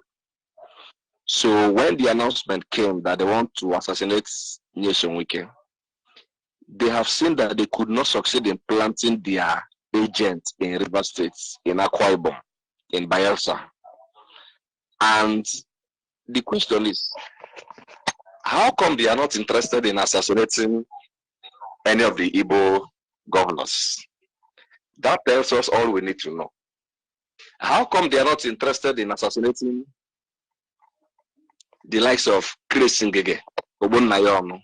So when the announcement came that they want to assassinate Nyesom Wike, they have seen that they could not succeed in planting their agent in River State, in Akwa Ibom, in Bayelsa. And the question is, how come they are not interested in assassinating any of the Igbo governors? That tells us all we need to know. How come they are not interested in assassinating the likes of Chris Ngege, Obon?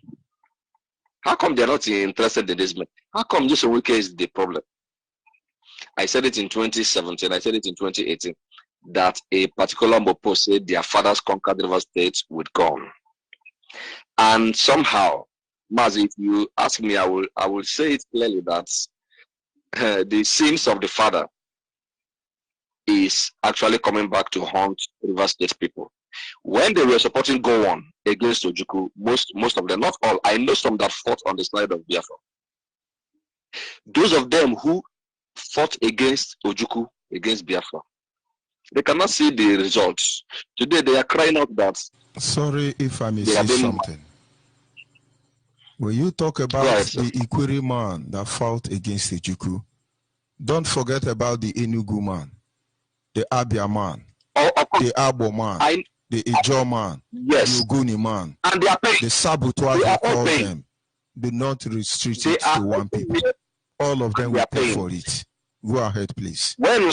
How come they are not interested in this man? How come Nyesom Wike is the problem? I said it in 2017, I said it in 2018, that a particular Mopo said their fathers conquered River State with gun. And somehow, Mazi, if you ask me, I will say it clearly that the sins of the father is actually coming back to haunt River State people. When they were supporting Gowon against Ojukwu, most of them, not all, I know some that fought on the side of Biafra. Those of them who fought against Ojukwu, against Biafra, they cannot see the results. Today they are crying out that... Sorry if I may say something. When you talk about the Ikwiri man that fought against Ojukwu, don't forget about the Enugu man, the Abia man, the Abo man, the Ijo man, yes, the Ogoni man, and they are paying. The saboteurs, they call them. Do not restrict it to one people. All of them will pay for it. Go ahead, please. When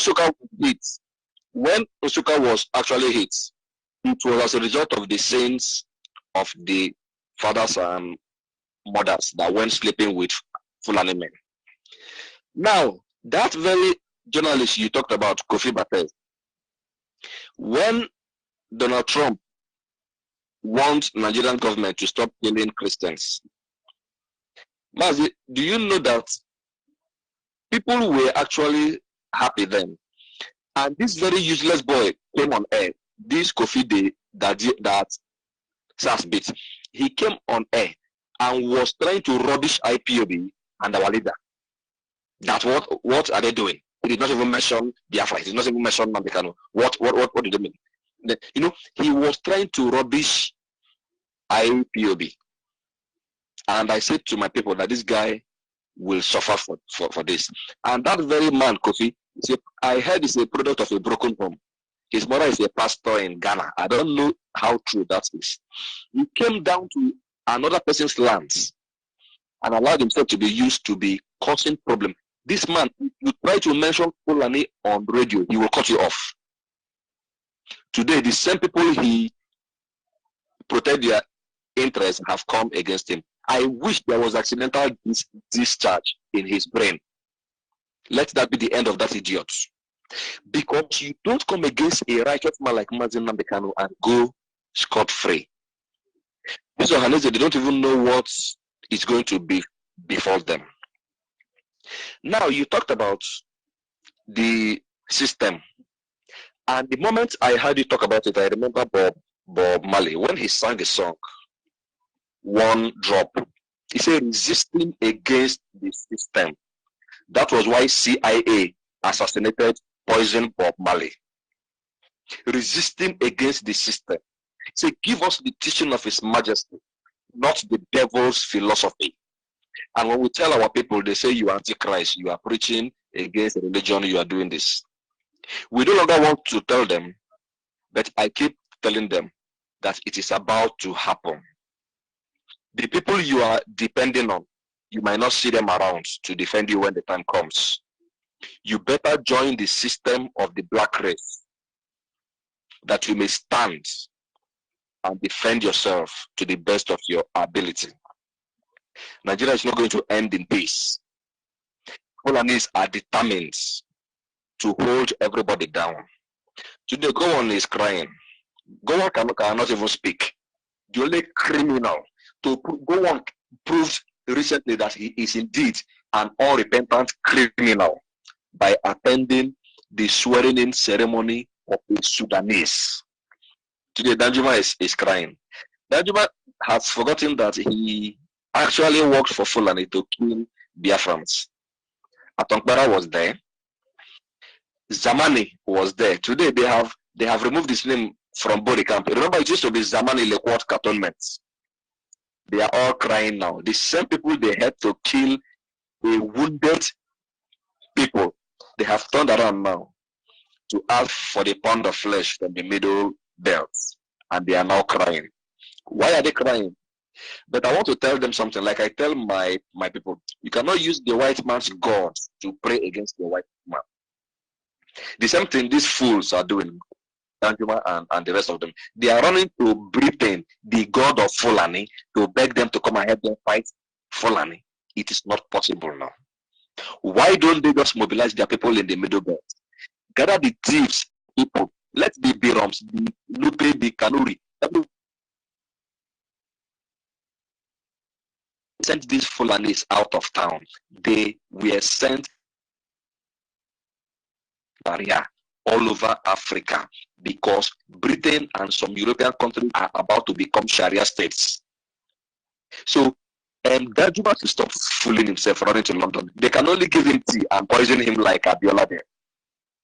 Osuka was actually hit, it was as a result of the sins of the fathers and mothers that went sleeping with Fulani men. Now, that very journalist you talked about, Kofi Bates, when Donald Trump wants Nigerian government to stop killing Christians, Mazi, do you know that people were actually happy then? And this very useless boy came on air, this Kofi that SAS bit, he came on air and was trying to rubbish IPOB and our leader. That what are they doing? He did not even mention Biafra. He did not even mention Mambekano. What did they mean? You know, he was trying to rubbish IPOB. And I said to my people that this guy will suffer for this. And that very man, Kofi, I heard is a product of a broken home. His mother is a pastor in Ghana. I don't know how true that is. He came down to another person's lands and allowed himself to be used to be causing problem. This man, you try to mention Fulani on radio, he will cut you off. Today, the same people he protect their interests have come against him. I wish there was accidental discharge in his brain. Let that be the end of that idiot. Because you don't come against a righteous man like Mazin Nambekano and go scot-free. These Ohanese, they don't even know what is going to befall them. Now, you talked about the system. And the moment I heard you talk about it, I remember Bob Marley, when he sang a song, One Drop. He said, resisting against the system. That was why CIA assassinated, poisoned Bob Marley. Resisting against the system. He said, give us the teaching of His Majesty, not the devil's philosophy. And when we tell our people, they say, you are antichrist, you are preaching against religion, you are doing this. We no longer want to tell them, but I keep telling them that it is about to happen. The people you are depending on, you might not see them around to defend you when the time comes. You better join the system of the black race that you may stand and defend yourself to the best of your ability. Nigeria is not going to end in peace. Fulanis are determined to hold everybody down. Today, Gowon is crying. Gowon cannot even speak. The only criminal to Gowon proved recently that he is indeed an unrepentant criminal by attending the swearing-in ceremony of a Sudanese. Today, Danjuma is crying. Danjuma has forgotten that he actually worked for Fulani to kill Biafrans. Atonkbara was there. Zamani was there. Today they have removed his name from body camp. Remember, it used to be Zamani Lequot Cantonments. They are all crying now. The same people they had to kill a wounded people, they have turned around now to ask for the pound of flesh from the middle belt, and they are now crying. Why are they crying? But I want to tell them something. Like I tell my people, you cannot use the white man's God to pray against the white man. The same thing these fools are doing, Danjuma and the rest of them. They are running to Britain, the god of Fulani, to beg them to come and help them fight Fulani. It is not possible now. Why don't they just mobilize their people in the middle belt? Gather the thieves, people. Let the Birams, the Lupe, the Kanuri. Sent these Fulanis out of town. They were sent barrier all over Africa because Britain and some European countries are about to become Sharia states. So Danjuma to stop fooling himself running to London. They can only give him tea and poison him like Abiola there.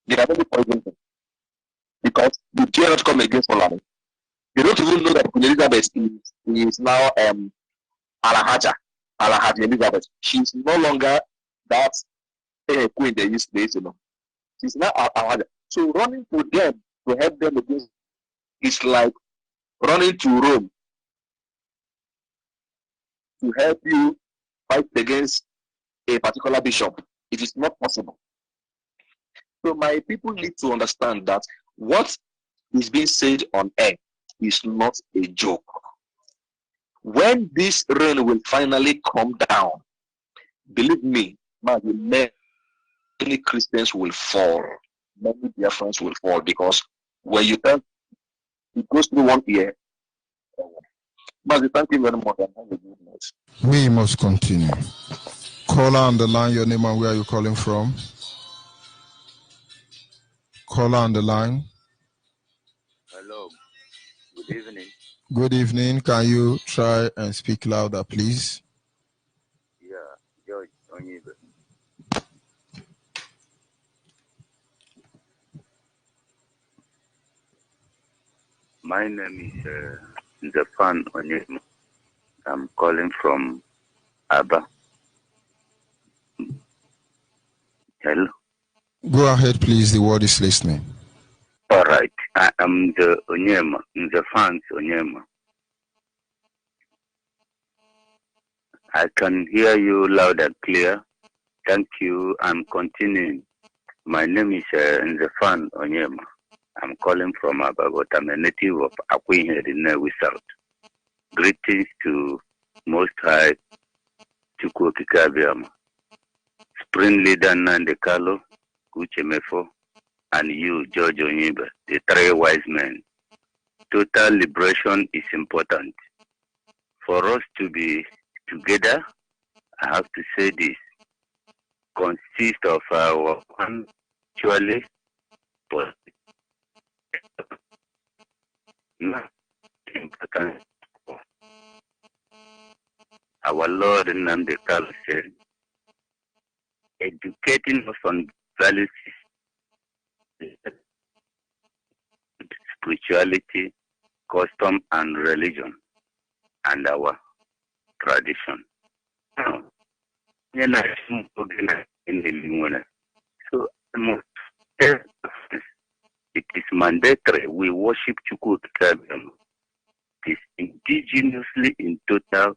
They can only poison him because you dare not come against Fulani. They don't even know that Queen Elizabeth is now Alahaja Elizabeth. She's no longer that queen they used to be, you know. She's now Alahaja. So running to them to help them against it's like running to Rome to help you fight against a particular bishop. It is not possible. So my people need to understand that what is being said on air is not a joke. When this rain will finally come down, believe me, many Christians will fall. Many Biafrans will fall because when you tell it goes through one ear. Thank you very much. We must continue. Caller on the line, your name and where are you calling from? Caller on the line. Hello. Good evening. Good evening. Can you try and speak louder, please? Yeah, George Onyibe. My name is Japan Onyibe. I'm calling from Abba. Hello. Go ahead, please. The word is listening. All right. I am the Onyema, the fans Onyema. I can hear you loud and clear. Thank you. I'm continuing. My name is the fan Onyema. I'm calling from Aba, but I'm a native of Akwinhed in Newi South. Greetings to Most High Chukwokikabiama, Spring Leader Nande Kalo, Kuchemefo, and you, George Onyibe, the three wise men. Total liberation is important. For us to be together, I have to say this, consists of our one, actually, but not important. Our Lord Nnamdi Kanu said, educating us on values, spirituality, custom, and religion, and our tradition. Now, so it is mandatory we worship Chukwu Kikabiyama. It is indigenously in total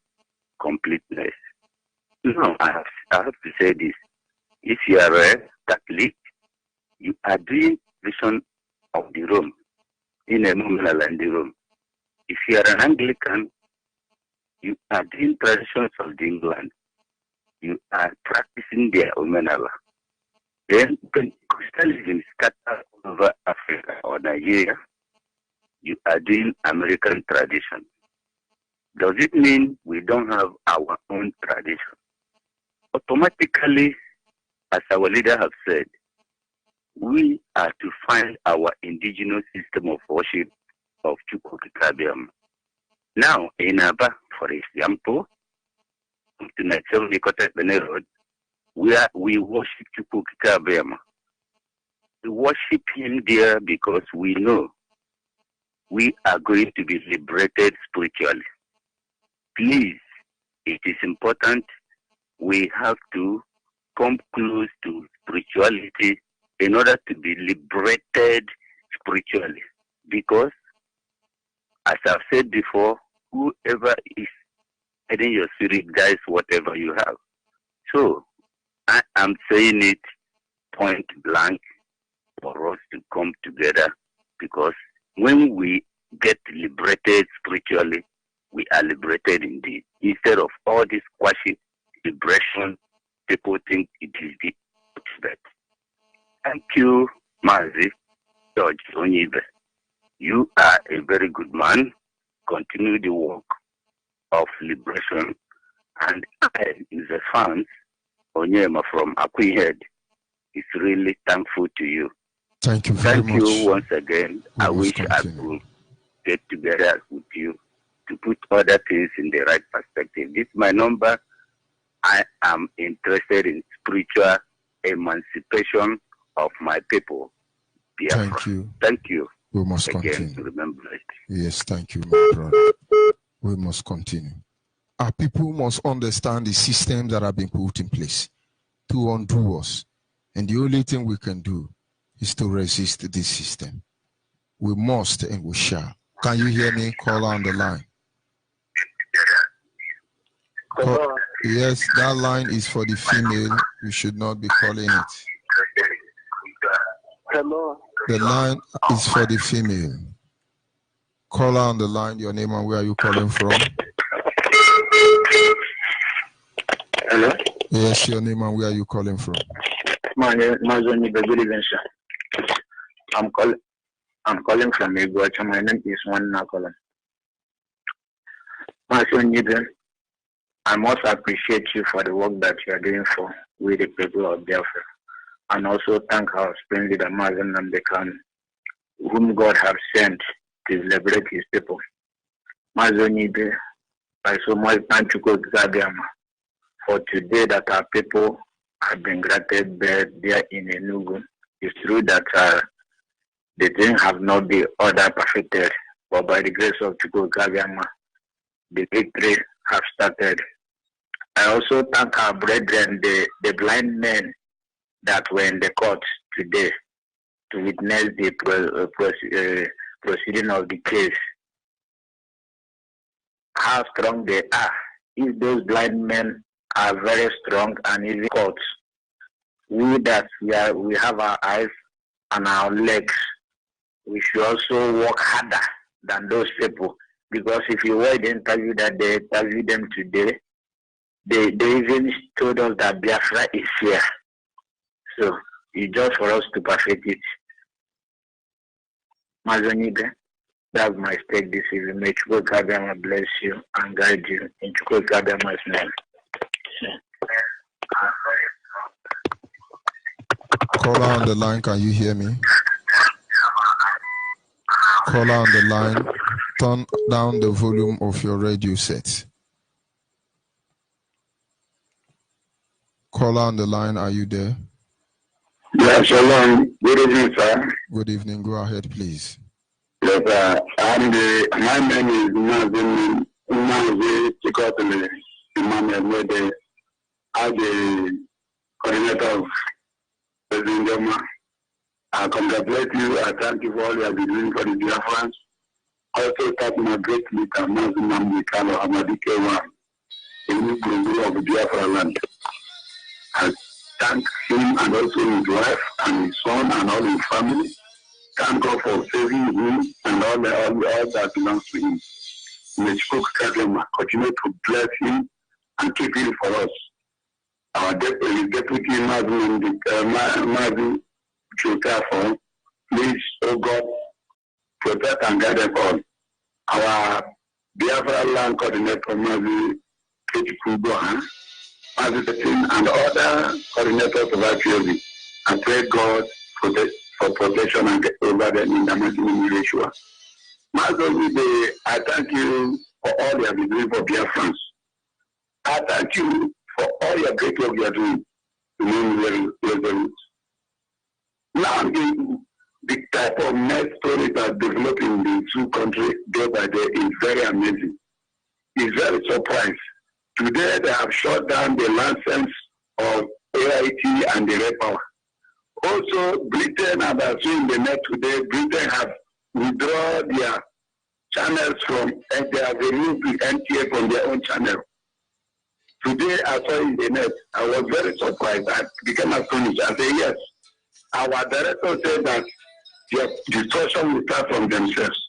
completeness. Now, I have to say this. If you are a Catholic, you are doing vision of the Rome, in a nominal and the Rome. If you are an Anglican, you are doing traditions of the England. You are practicing their Omenala. Then Pentecostalism scattered over Africa or Nigeria. You are doing American tradition. Does it mean we don't have our own tradition? Automatically, as our leader have said, we are to find our indigenous system of worship of Chukwu Kikabiyama. Now, in Aba, for example, to Natsel Nikotet Bene Road, where we worship Chukwu Kikabiyama. We worship him there because we know we are going to be liberated spiritually. Please, it is important we have to come close to spirituality in order to be liberated spiritually. Because, as I've said before, whoever is heading your spirit guides whatever you have. So, I am saying it point blank for us to come together, because when we get liberated spiritually, we are liberated indeed. Instead of all this quasi liberation, people think it is the best. Thank you, Mazi George Onyibe. You are a very good man. Continue the work of liberation. And I, the fans, Onyema from Akwinhed, is really thankful to you. Thank you very much. Thank you once again. I wish I could get together with you to put other things in the right perspective. This is my number. I am interested in spiritual emancipation of my people. Biafra. Thank you. Thank you. We must again continue. to remember it. Yes, thank you, my brother. We must continue. Our people must understand the systems that have been put in place to undo us. And the only thing we can do is to resist this system. We must and we shall. Can you hear me? Call on the line. Yes, that line is for the female. You should not be calling it. Hello. The line is for the female. Call on the line, your name and where are you calling from? Hello. Yes, your name and where are you calling from? My name is Onyibe. Good evening, sir. I'm calling from Iguacha. My name is Onyibe. Onyibe, I must appreciate you for the work that you are doing for we the people of Biafra, and also thank our spring leader Nnamdi Kanu, whom God has sent to liberate his people. Onyibe, I so much thank you, for today that our people have been granted bed there in Enugu. It's true that the thing have not been order perfected, but by the grace of Chukwu Gabiama, the victory have started. I also thank our brethren, the blind men that were in the court today to witness the proceeding of the case. How strong they are. If those blind men are very strong and even courts, we have our eyes and our legs, we should also work harder than those people. Because if you watch the interview that they interviewed them today, they even told us that Biafra is here. So it's just for us to perfect it. Onyibe, that's my stake this evening. May Chukwu Gabiama bless you and guide you in Chukwu Gabiama's name. Caller on the line, can you hear me? Caller on the line, turn down the volume of your radio set. Caller on the line, are you there? Yes, shalom. Good evening, sir. Good evening. Go ahead, please. Yes, my name is Mazi Chikotele Emmanuel. I'm the coordinator of President Joma. I congratulate you. I thank you for all you have been doing for the Biafrans. Also, thank my great leader, Mazi Namdekalo Amadikewa, the new Guru of the Biafra land. I thank him and also his wife and his son and all his family. Thank God for saving him and all that belongs to him. May Chukwu Kadema continue to bless him and keep him for us. Our deputy Mazi Chukafo, please, oh God, protect and guide them all. Our Biafra land coordinator, Mazi Kechikugo, and other coordinators of IPOB. I pray God for protection and get over them in the mighty name of Yeshua. I thank you for all you have been doing for Biafrans. I thank you for all your great work you are doing. Now the type of net stories that develop in the two countries day by day is very amazing. It's very surprised. Today they have shut down the license of AIT and the Red Power. Also, Britain, as I see in the net today, Britain have withdrawn their channels from, and they have removed the NTA from their own channel. Today, I saw in the net, I was very surprised. I became astonished. I said, yes, our director said that their destruction will start from themselves.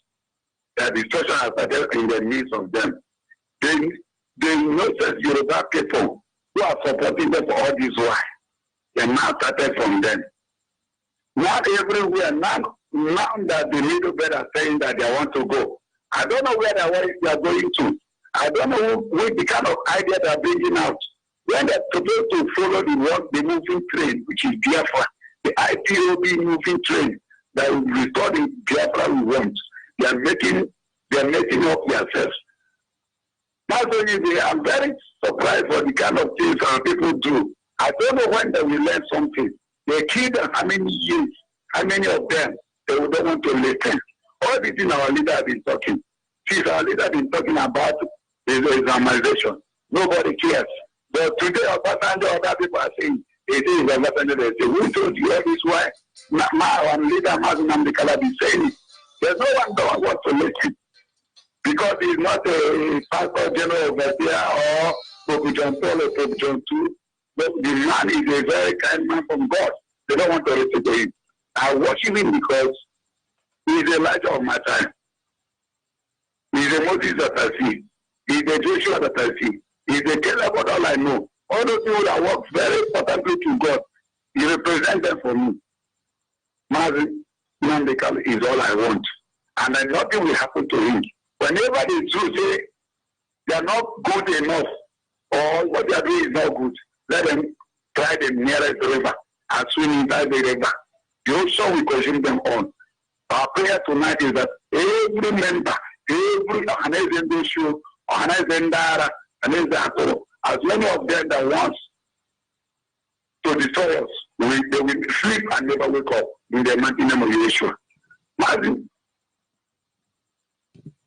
That destruction has started in the midst of them. They know that Yoruba people who are supporting them for all this while. They now started from them. Not everywhere. Now that the middle bed are saying that they want to go. I don't know where they are going to. I don't know what the kind of idea they are bringing out. When they're supposed to follow the moving train, which is Biafra, the IPOB moving train that will restore the Biafra we want. They are making up themselves. Not only they are very surprised for the kind of things our people do. I don't know when they will learn something. They killed them how many years, how many of them they don't want to listen. All the things our leader has been talking. Since our leader has been talking about the Islamization, nobody cares. But today, other people are saying, it is Obasanjo. They say, who told you all this? Why? Our leader, Mazi Namdekalo, be saying it. There's no one that wants to listen. Because he's not a pastor general over there or Pope John Paul or Pope John II. But the man is a very kind man from God. They don't want to listen to him. I worship him because he is Elijah of my time. He is a Moses that I see. He is a Joshua that I see. He is a Caleb, but all I know. All those people that work very importantly to God, he represents them for me. Mazi Namdekalo is all I want. And then nothing will happen to him. Whenever the Jews say they are not good enough or what they are doing is not good, let them try the nearest river and swim inside the river. The ocean will consume them all. Our prayer tonight is that every member, every Hanezendo show, Hanezendara, Hanezato, as many of them that wants to destroy us, they will sleep and never wake up in the mighty name of Yeshua.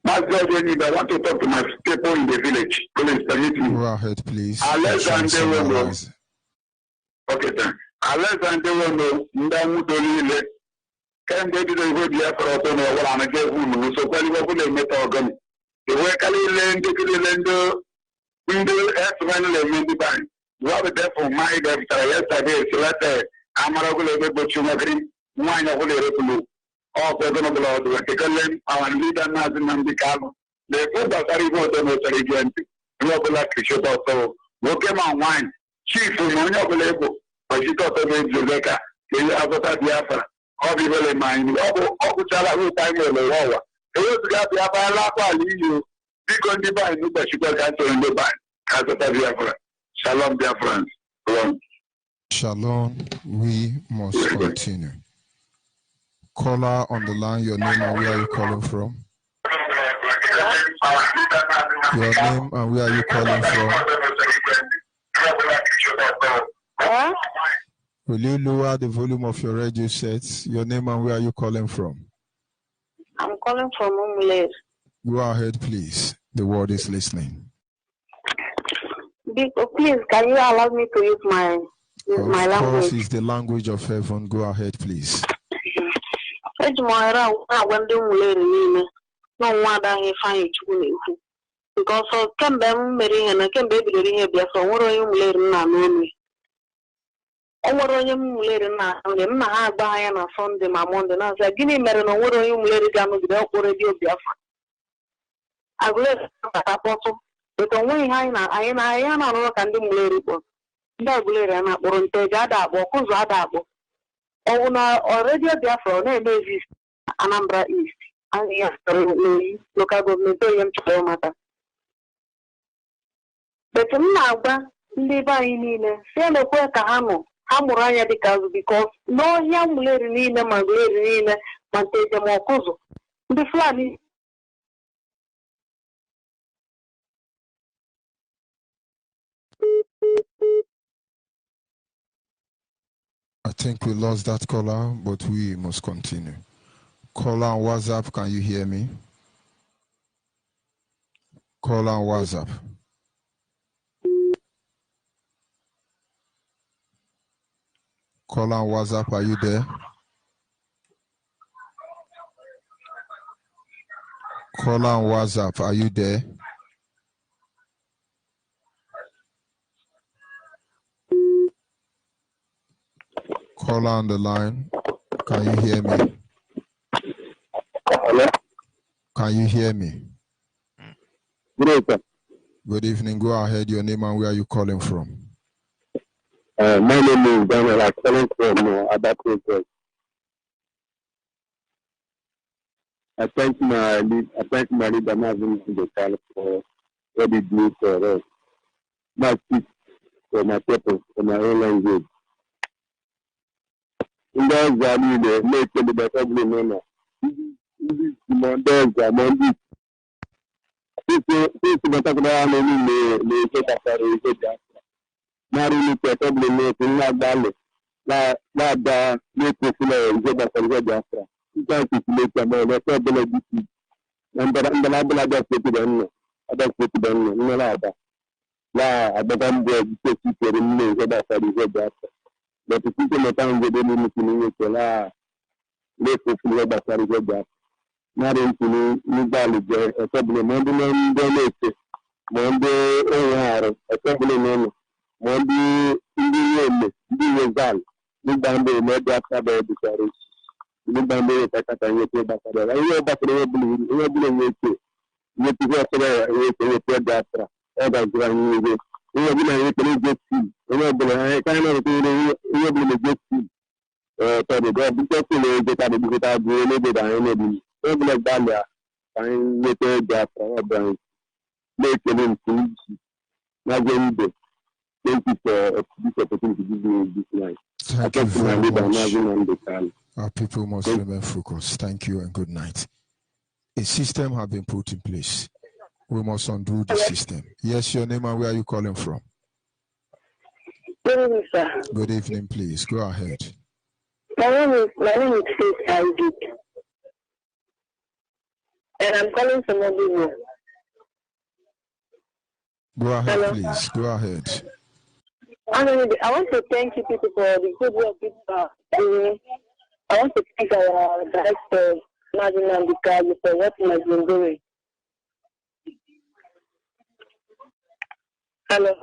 Master Onyibe, I want to talk to my people in the village. Please permit me. Go ahead, please. Alexander, okay, thanks. Alexander, Ndamu can they do the Biafra or what I gave him? So, when you met organ, the way Kali the window as when they made the bank. What the for my yesterday, so that Amaragula Bochumagri, one of the all the Honorable Vertical, our leader Nazim and the Cabo. The food of Aribo, the most regent, global acquisition also. Wokem on wine, chief from Monobelebo, but you got to make Judeka, the Avata Biafra. All people in mind, all Chala who time will lower. The words got the Abala, you, big on the bind, but you got answer in the bind. Casata Biafra. Shalom, dear friends. Shalom, we must continue. Caller on the line, your name and where are you calling from? Your name and where are you calling from? Will you lower the volume of your radio sets? Your name and where are you calling from? I'm calling from Onyibe. Go ahead, please. The world is listening. Please, can you allow me to use my language? Of course, it's the language of heaven. Go ahead, please. Because of Kembem Mary and I can be here, so what are you later now? Overoyum later now, and I buy and I found them among the Nasa Guinea Marin, or what are you later down with the radio Biafra? I will let Apostle, but only I am not can do later. Later and I won't take that up or Kuzadabo. Oh, now already Biafra, name is Anambra East, and yes, local government matter. But now, live in sell a quick hammer, Hamuraya because no young lady in a lady in a take them more cousin. The flanny. I think we lost that caller, but we must continue. Caller on WhatsApp, can you hear me? Caller on WhatsApp. Caller on WhatsApp, are you there? Caller on WhatsApp, are you there? Caller on the line, can you hear me? Hello? Can you hear me? Good evening. Go ahead. Your name and where are you calling from? My name is Daniel. I'm calling from Adaptive. I thank my leader Marvin Ndekal for what he did for us. My speech for my people, for my own language. In that value, they make the problem known. This Monday, Monday. This is what I'm going to say. Mari ni problem ni tinla dale la da ni kufule njeba kwa Biafra. Ika kufule mo le problem diti. Ndala bla da setu benno. Ada setu benno ngala da. La abagam de setu kere ni njeba kwa Biafra. Le petit mo tango de ni kini ko la le kufule da kwa Biafra. Mari ni dale je problem mo ndo lete. Mo ndo o haro problem no. Mondi ndi wezal nibambe media sabe dikare nibambe takatanye te bakare ayo bakare bulu yeke yeke ko sere yeke datra oda grani yeke bulu yeke jeti bulu kana ko bulu jeti to de go biko ko le jeta de biko bulu de da ene bi bulu dalia kan yeke datra oda le kelen kunji na gende. Thank you for this opportunity to give me this night. Thank you very much. Our people must remain focused. Thank you and good night. A system has been put in place. We must undo the system. Yes, your name and where are you calling from? Good evening, sir. Good evening, please. Go ahead. My name is Faith Isaac. And I'm calling from Onyibe. Go ahead, Hello. please. Go ahead. Onyibe, I want to thank you people for the good work people are doing. I want to thank our director, Martin Andikaji, for what he has been doing. Hello.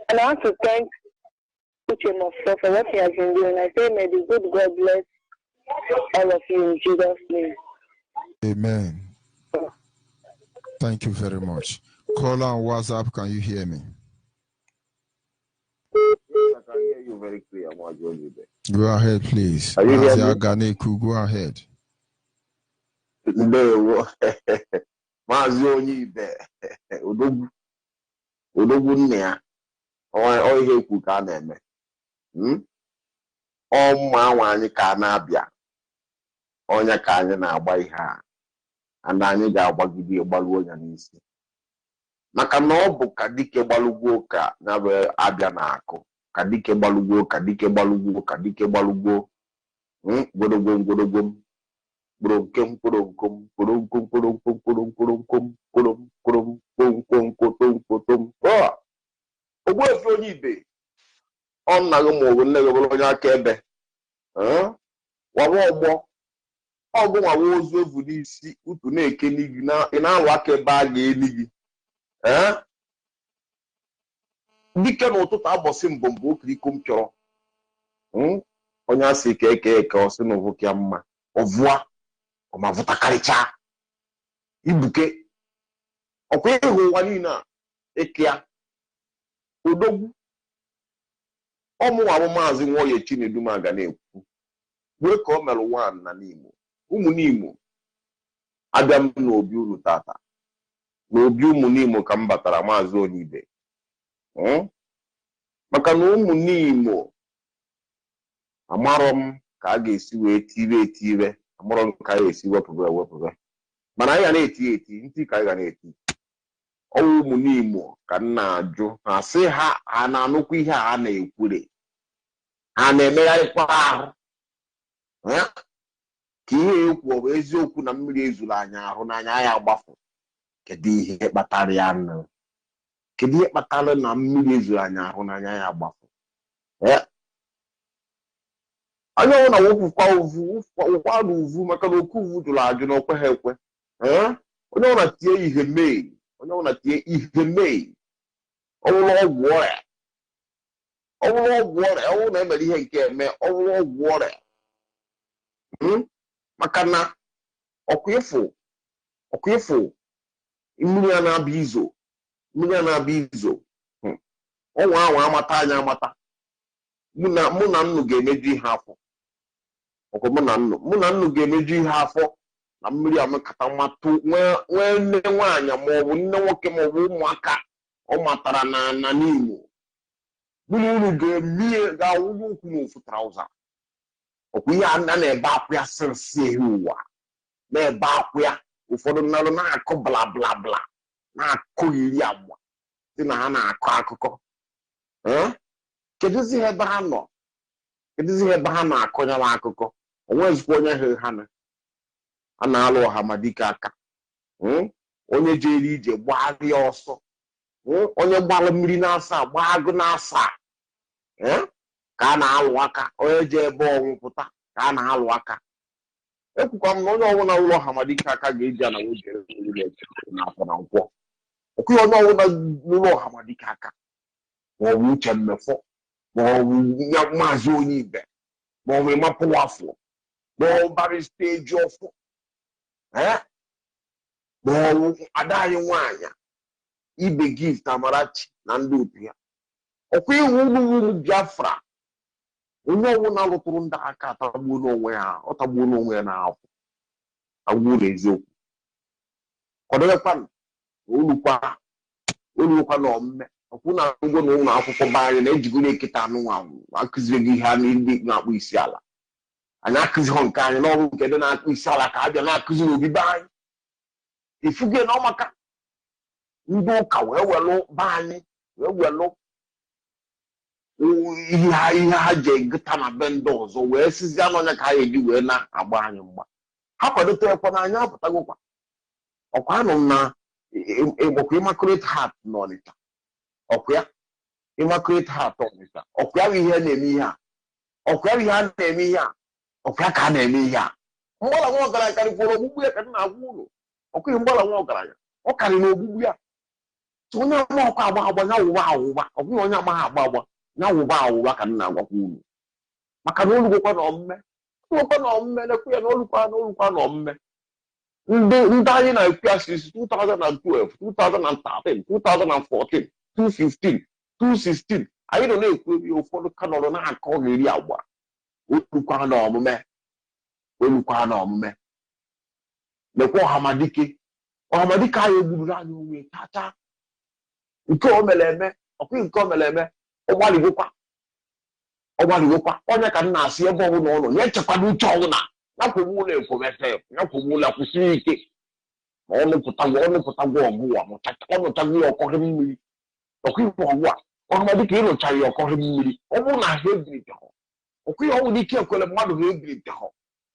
And I want to thank Uche for what he has been doing. I say, may the good God bless all of you in Jesus' name. Amen. Thank you very much. Call on WhatsApp. Can you hear me? Yes, I can hear you very clear. Go ahead, please. Are you hearing me? Go ahead. No. Mazi Onyibe. Odogwu nne ya. Ọ ihe ekwu ka a na-eme. Ọmụma anyị ka na-abịa. Onye ka anyị na-agba ihe a. And anyị ga-agbagide gbaluo ya n'isi. Maka na ọ bụ ka dike gbalugwo ka na bụ abịa na-akụ. Ka dike gbalugwo, ka dike gbalugwo, ka dike gbalugwo. Gwodogwom. Ogbu efe Onyibe ọ nna gị ma ọ bụ nne gị bụrụ onye akaebe waba ọgbọ ọgụ nwawa ozu evu n'isi utu na-eke n'igi ị na-alụ akaebe a ga-eni gị dike n'ụtụtụ abọsị mbọmbọ okiriko m chọrọ onye asị ka eke ọsị na ụvụ ka mma ọvụa ọma vụtakarịcha ibuke ọkwa ịhụ ụwa niile a eke ya odogwu ọmụnwa maazị Nwoye Chinedumaga na-ekwu wee ka ọ mere nwan na n'Imo ụmụ n'Imo abịa m n'obi unu tata n'obi ụmụ n'Imo ka m batara maazị Onyibe maka na ụmụ n'Imo amarọ m ka a ga-esi wee tire amarọ m ka a ga-esi wepụbe mana anyị ga na-eti ntị ka anyị ga na-eti ọwụ ụmụ n'Imo ka m na-ajụ ha sị ha na-anụkwa ihe a na-ekwure ha na-emegharịkwa ahụ ka ihe ekwu ọ bụ eziokwu na mmiri ezuru anya ahụ n'anya anyị agbafu kedu ihe kpatara ya nụ kedu ihe kpatara na mmiri ezuru anya ahụ n'anya anyị agbafu onye ọbụla wepụkwa ụkwa na uvu maka na oke uvu jụrụ ajụ na okwe ha ekwe onye ọbụla tie ihe mee onye ọbụla tie ihe mee ọwụrụ ọgwụ ọrịa ọwụrụ na emere ihe nke eme ọwụrụ ọgwụ ọrịa maka na ọkwa ịfụ mmiri a na-abịa izo ọnwa ahụ amata anyị amata mụ na nnu ga-emeju ihe afọ ọkwa mụ na nnu ga-emeju ihe afọ na mmiri amekata mmatụ nwee nne nwaanyị maọbụ nne nwoke maọbụ ụmụaka ọ matara na n'Imo bụrụ unu ga-emie ga-awụnye okwu n'ofu traụza ọkwa ihe a na-ebe akwụ ya sịrịsị ehi ụwa na-ebe akwụ ya ụfọdụ mmadụ na-akụ blablabla na-akụ iri agba dị na ha na-akọ akụkọ kedụzi ebe ha nọ kedụzi ebe ha na-akọnyere akụkọ onwezikwa onye ha a na-alụ ọha ma dike aka onye jere ije gbagharịa ọsọ onye gbara mmiri na-asa gbaa agụ na-asa ka a na-alụ aka onye je ebe ọnwụ pụta ka a na-alụ aka ekwukwa m na onye ọbụla ụlọ ọha ma dike aka ga-eji ana wojere n'afọ na nkwọ ọkụghị onye ọbụla n'ụlọ ọha ma dike aka maọbụ Uche Mmefọ maọbụ ya maazị Onyibe maọbụ Ịmapụwafọ maọbụ Barrister Ejiofọ maọbụ ada anyị nwaanyị Ibe Gift Amarachi na ndị otu ya ọkwa iwu ụmụ Biafra onye ọbụla lụtụrụ ndị aka atagbuo n'onwe ya ọ tagbuo n'onwe ya n'afọ agbuo n'eziokwu kwadobekwanụ olukwa na omume ọkwụ na ngwo na ụlọ akwụkwọ be anyị na-ejigoro eketa anụnwanwụ akụziri gị ihe ndị na-akpụ isi ala anyị akụzighọ nke anyị n'ọrụ nke ndị na-akpụ isi ala ka abịa na-akụziri obibe anyị ifuge na ọmaka ndị ụka wee welụ be anyị wee welụ ihe ha ji egota na be ndị ọzọ wee sizi anụ onye ka ha eji wee na-agba anyị mgba ha kwadote ekwe na anya apụtagokwa ọkwa anụ m na ịgbakwa Immaculate Heart n'Ọnịcha ọkwa ya Immaculate Heart Ọnịcha ọkwa ya ihe na-eme ihe a ọkwa ya ihe a na-eme ihe a ọkwa ya ka a na-eme ihe a mgbala nwa ọgaranya karịkwara ogbugbu ya ka m na-agwa ụlọ ọkwa ihe mgbala nwa ọgaranya ọ karịrị ogbugbu ya onye ama ọkwa agba agba ya wụba awụba ọ bụghị onye amaghị agba agba ya wụba awụba ka m na-agwakwa ụlọ maka na olugokwa na ọmme na-ekwu ya na olukwa na ọmme ndị anyị na-ekwu ya since 2012 2013 2014 2015 2016 anyị nọ na-ekwu ebe ụfọdụ ka nọrọ na-akọ eri agba olukwa na ọmụme lekwa ọhamadike anyị egburu anyị onwe chacha nke o mere eme ọkwa nke o mere eme ọgbaligokwa onye ka m na-asị ebe ọbụla ụlọ ya echekwado uche ọbụla nakwụmụ ụlọ ekwomese nakwụmụ ụlọ kwụsị ike ma ọnụpụtagwo ọgụwa ọnụtagwo ya ọkọghị mmiri ọkwa ife ọgwụ a ọhamadike ịrụchara ya ọkọghị mmiri ọ bụrụ na ha ebiriteghọ ọkwa ihe ọnwụ n'ike ekwere mmadụ ha ebiriteghọ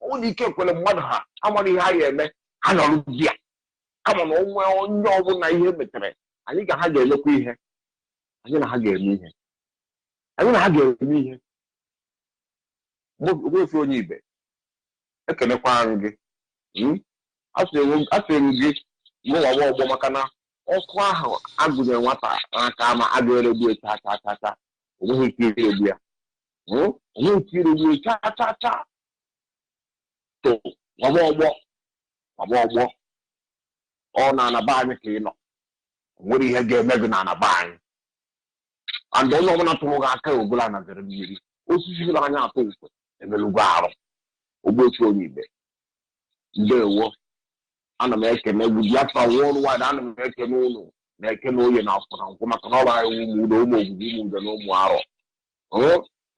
ọnwụ n'ike ekwere mmadụ ha amara ihe ha ya eme ha nọrụ di ya kama na onwe onye ọbụla ihe metere anyị ga ha ga-emekwa ihe anyị na ha ga-eme ihe ogbefe Onyibe ekenekwa gị asịrị m gị mụwawa ọgbọ maka na ọkụ ahụ agụnyere nwata aka ma a ga-eregbu cha onweghị ike iregbu ya onweghị ike iregbu ya cha to gbaba ọgbọ ọ na-anaba anyị ka ị nọ nwere ihe ga-eme gị na anaba anyị and onye ọbụla tụrụ gị aka ogola nazere mmiri osisi na anya atọ ukwe emelụgo arụ ogbefe Onyibe ndewo ana m ekene egwu Biafra worldwide ana m ekene ụlọ na ekene onye na afọ na nkwụ maka na ọ bụ anyị ụmụ udo ụmụ ogugu ụmụ udo na ụmụ arọ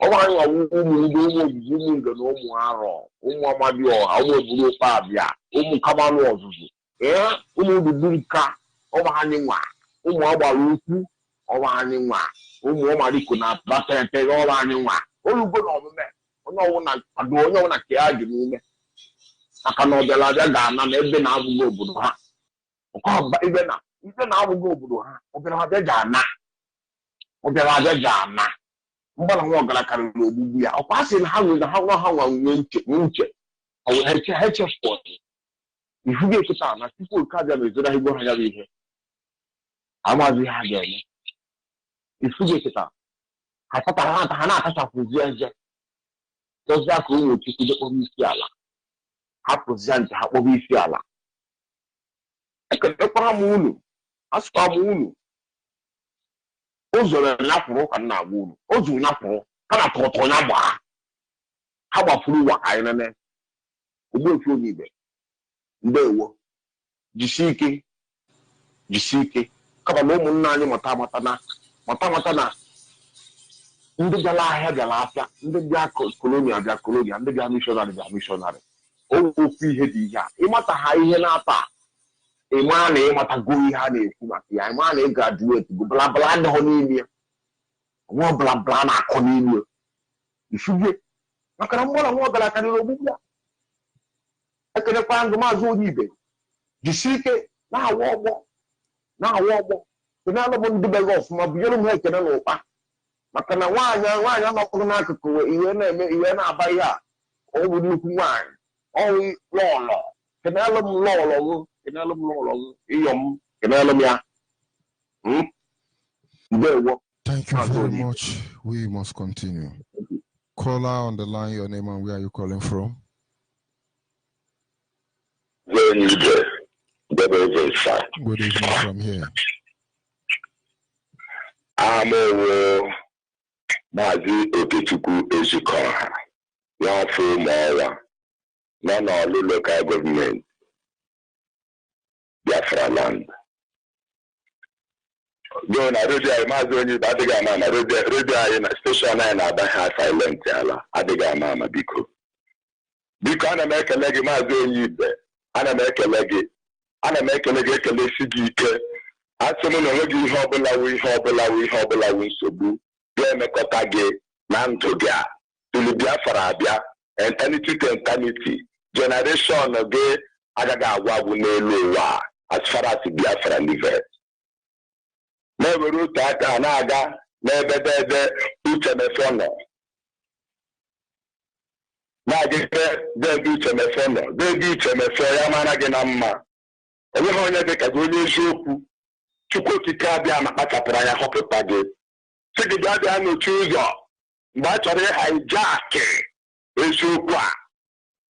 ọ bụ anyị ọwụwụ ụmụ udo ụmụ ogugu ụmụ udo na ụmụ arọ ụmụ Amadioha ụmụ eburu ofe abịa ụmụ kamanụ ọzụzụ ụmụ ududu nka ọba anyị nwa ụmụ agbara ukwu ọba anyị nwa ụmụ ọmariko na batete ọba anyị nwa olugo na ọmụme onye ọwụna kwado onye ọwụna ka ya dị n'ume maka na ọbịara abịa ga-ana na ebe na-abụghị obodo ha ibe na-abụghị obodo ha ọbịara abịa ga-ana mgbala nwa ọgara karịrị ogbugbu ya ọkwa sị na ha nwere ha nwa nwee uche ha echefụ ifu ga-eketa na tupu nke abịa mezoro igbo ha ya bụ ihe amazi ha ga-eme ifu ga-eketa ha na-akachapụzi eze dozie ka ụmụ Chukwu kpọrọ isi ala hapụzia nke ha kpọrọ isi ala ekenekwara m unu asụkwa m unu o zoro nyakwụrụ ka m na-agwa unu o zuru nyakwụrụ ka na tọtọ ya gbaa ha gbapụrụ ụwa ka anyị nene ogbefe Onyibe ndewo jisie ike kama na ụmụnna anyị mata na ndị bịara ahịa bịara afịa ndị bịa kolonia bịa kolonia ndị bịa mishonarị bịa mishonarị okwu ihe dị ihe a ịmata ha ihe na-ata ịma na ịmatago ihe a na-ekwu maka ya ịma na ị graduate bụ blabla adịghọ n'ime ya nwa blabla na-akọ n'ime ya ifughe maka na mgbọrọ nwa ọgara karịrị ogbugbu ya ekenekwa ngụ maazị Onyibe jisie ike na-awa ọgbọ kenalụ m ndị be gị ọfụma bunyere m ha ekene na ụkpa maka na nwaanyị anọkụrụ n'akụkụ ihe na-aba ihe a ọ bụ nnukwu nwaanyị ọnwụ lọlọ kenalụ m lọlọ ịyọ m kenalụ m ya ndewo. Thank you very much. We must continue. Caller on the line, your name and where are you calling from? Good evening from here. I'm Mazi Okechukwu Ezikoha, one from Mawa, none of the local government, Biafra land. Go na radio Mazi Onyibe adiga mama radio ayi na station 9 abaha silent ala adiga mama biko ana m ekele gị Mazi Onyibe ana m ekele gị ekele si gị ike asị m na onweghị ihe ọbụla wụ nsogbu ga-emekọta gị na ndụ gị a tụlụ Biafra abịa eternity to eternity generation gị agaghị agwagwu n'elu ụwa as far as Biafra lives. Na-ewere otu aka na-aga n'ebe dede uche mefe nọ. Na-aga dede uche mefe nọ. Dede uche mefe ya mara gị na mma. Onweghị onye dị ka gị onye eziokwu. Chukwu okike abịa ma kpachapụrụ anya họpụta gị. Sị gị bịa n'otu ụzọ mgbe a chọrọ hijack eziokwu a.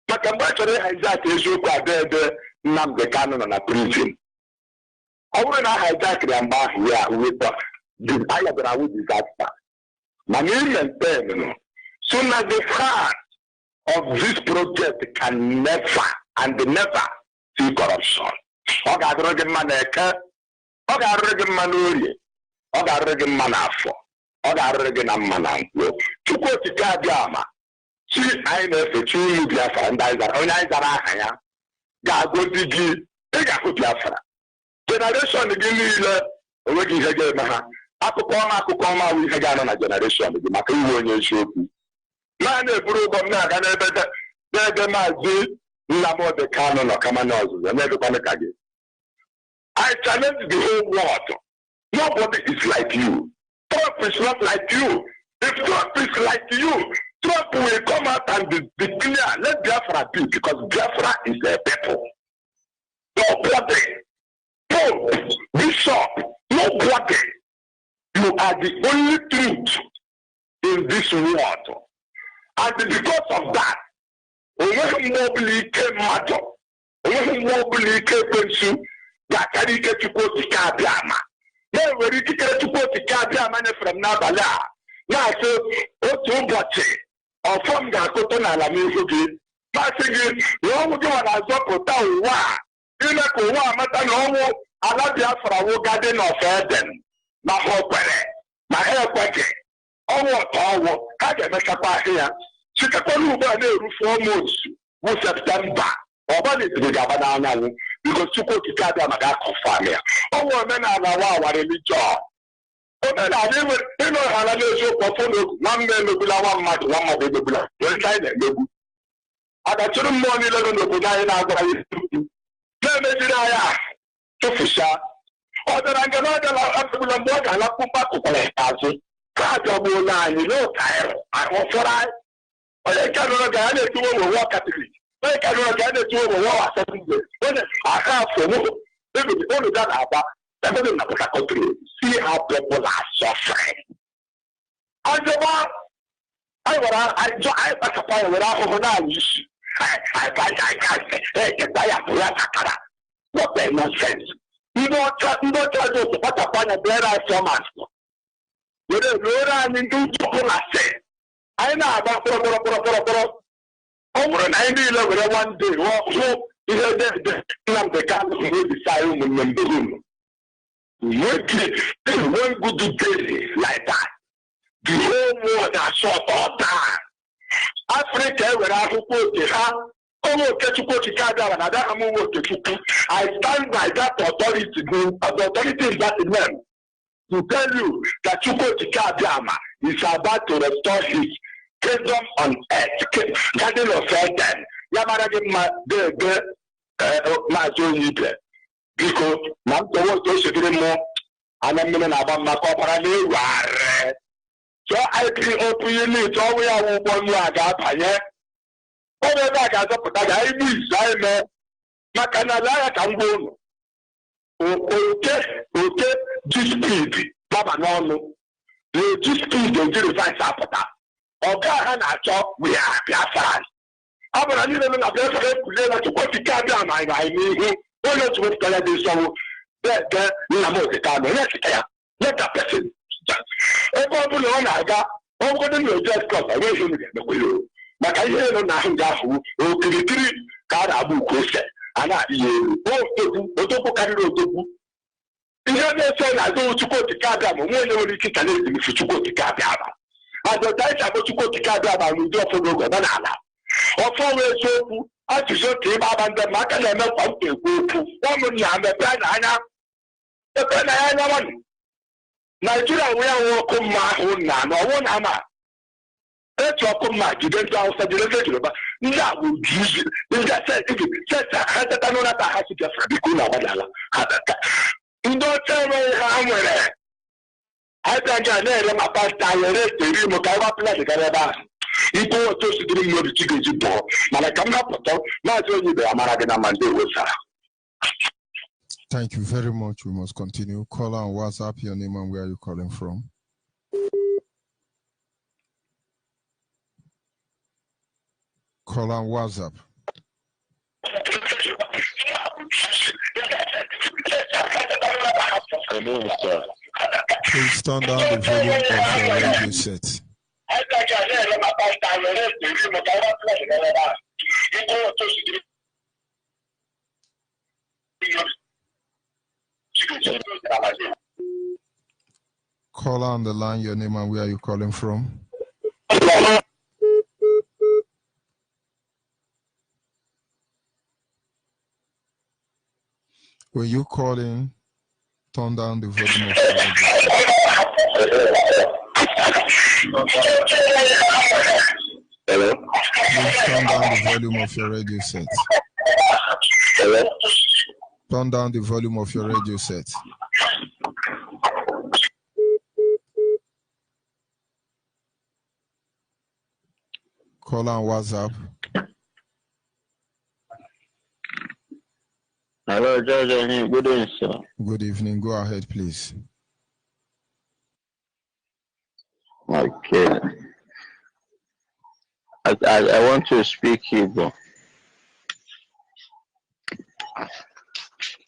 Maka mgbe a chọrọ hijack eziokwu a dede Nnamdi Kanu nọ na prison. Ọ bụrụ na hijack ya mgbe ahụ ya weta anya bịara awụ disaster. Mana maintain so na the heart of this project can never and never see corruption. Ọ ga-adịrị gị mma n'Eke, ọ ga-arịrị gị mma n'Orie, ọ ga-arịrị gị mma n'Afọ, ọ ga-arịrị gị na mma na Nkwọ. Chukwu okike abịa ama chi anyị na-efe chi unu Biafra ndị anyị zara onye anyị zara aha ya ga-agọzi gị ị ga-ahụ Biafra. Generation gị niile onweghị ihe ga-eme ha. Akụkọ ọma bụ ihe ga-anọ na generation gị maka iwe onye eziokwu. Naanị eburu ụgbọ m na-aga n'ebe Maazị Nnamdi Kanu nọ kama n'ọzụzụ na-edekwanụ ka gị. I challenge the whole world. Nobody is like you. Trump is not like you. If Trump is like you, Trump will come out and declare, let Biafra be, because Biafra is a people. Nobody, Pope, Bishop, nobody. You are the only truth in this world. And because of that, onweghị mobili ike mmadụ, onweghị mobili ike pensu ga-akarị ike Chukwu okike abịa ama. Na-ewere ikikere Chukwu okike abịa ama nyefere m n'abalị a na-asị otu ụbọchị ọfọm ga-akụtụ n'ala n'ihu gị masị gị na ọnwụ gị nwa na-azọpụta ụwa a ime ka ụwa amata na ọnwụ ala Biafra wụ Garden of Eden ma ha kwere ma ha ekweghị ọnwụ ọtọ ọnwụ ha ga-emechakwa ahịa ya chikakwana ugbu a na-erufu ọmụosu bụ Septemba ọgbanitiri ga-agba n'anyanwụ biko Chukwu okike abịa ma ga-akọfam ya. Ọnwụ omenala wa religion omenala ịnụ hala n'eziokwu ọfọdụ nwanne emegbula nwa mmadụ emegbula were ka anyị na-emegbu agachụrụ mmụọ niile nọ n'obodo anyị na-agwara ya na-emejiri anyị tụfusa ọ dara nga na ọdala agbụla mgbe ọ ga-alapụ mgbakụkwara azụ ka abịagbuola anyị n'ụka ụfọrọ anyị onye nke nụrụ ga ya na-etuwe ụmụ Katọlik onye nke nụrụ ga ya na-etuwe ụmụ Asembli onye aka afọ unu ga na-agba ebe na Port Harcourt. See how people are suffering. Ajọba anyị kpachapụ anyị were ahụhụ na-anyị isi eketa ya bụ ya takara what a nonsense. Ndị ọcha dị otu kpachapụ anya bịara anyị fọmasị were ruoro anyị ndị ụjọpụ na se anyị na-agba kpọrọkpọrọ. Ọ bụrụ na anyị niile were one day hụ ihe dede Nnamdi Kanu ebisa anyị ụmụnne mbe unu one good day like that the whole world has shut all down. Africa ewere akwụkwọ oke ha onwe Okechukwu okike abịara na abịaghị m nwe Okechukwu. I stand by that authority in that name to tell you that Chukwu okike abịama is about to restore his kingdom on earth, Garden of Eden. Ya mara gị mma debe Maazị Onyibe biko na mkpọwa otu o sitere mụ anya mmiri na-agba mma ka ọbara na-ewu arị. So IPOP unit ọnwụ ya wụ ụgbọ mmiri a ga-abanye onye ebe a ga-azọpụta ga igbu izu anyị mee maka na ala ya ka m gwa ụlọ oke ji spid gbaba n'ọnụ na-eji spid eji rivise apụta ọga ha na-achọ Biafra. Ọ bụrụ niile na Biafra ekwuliela Chukwu okike abịa ma anyị n'ihu onye otu wepụta ya dị nsọnwụ dede Nnamdi Kanu onye chịka ya let that person ebe ọ bụla ọ na-aga ọgụgụdị na oje skọt enweghị unu ga-emekwa ya maka ihe nọ n'ahụ ga ahụ okirikiri ka a na-agba ukwu ose a na-adị ya elu otokwu karịrị otokwu. Ihe na-ese na-azụ Chukwu okike abịa ma onwe onye nwere ike ka na-ezimifu Chukwu okike abịa ma azọta anyị abụ Chukwu okike abịa ma n'ụdị ọfọdụ oge omenala ọfọ nwee eziokwu ajụjụ ka ịgba agba ndị ma aka na-eme kwa mkpa ekwu okwu ụmụnna mepe anya nwanne Naijiria nwe ya nwe ọkụ mma ahụ na ọnwụ na ama etu ọkụ mma jide ndị Hausa jide ndị Yoruba Now we use it. If that said, if it says that I know that I have to just be good now, you don't tell me how many. I think I know my past time, and let's say, you can have a place to get about. You go to doing your chicken to do. But I come up with them. Now, so you be a man again, I'm doing with her. Thank you very much. We must continue. Call on WhatsApp, your name and where you're calling from. Call on WhatsApp. Please turn down the volume of your radio set. Call on the line, your name and where are you calling from? When you call in, turn down the volume of your radio. Hello? Please turn down the volume of your radio set. Hello? Turn down the volume of your radio set. Call on WhatsApp. Hello, George. Good evening, sir. Good evening. Go ahead, please. Okay. I want to speak Hebrew.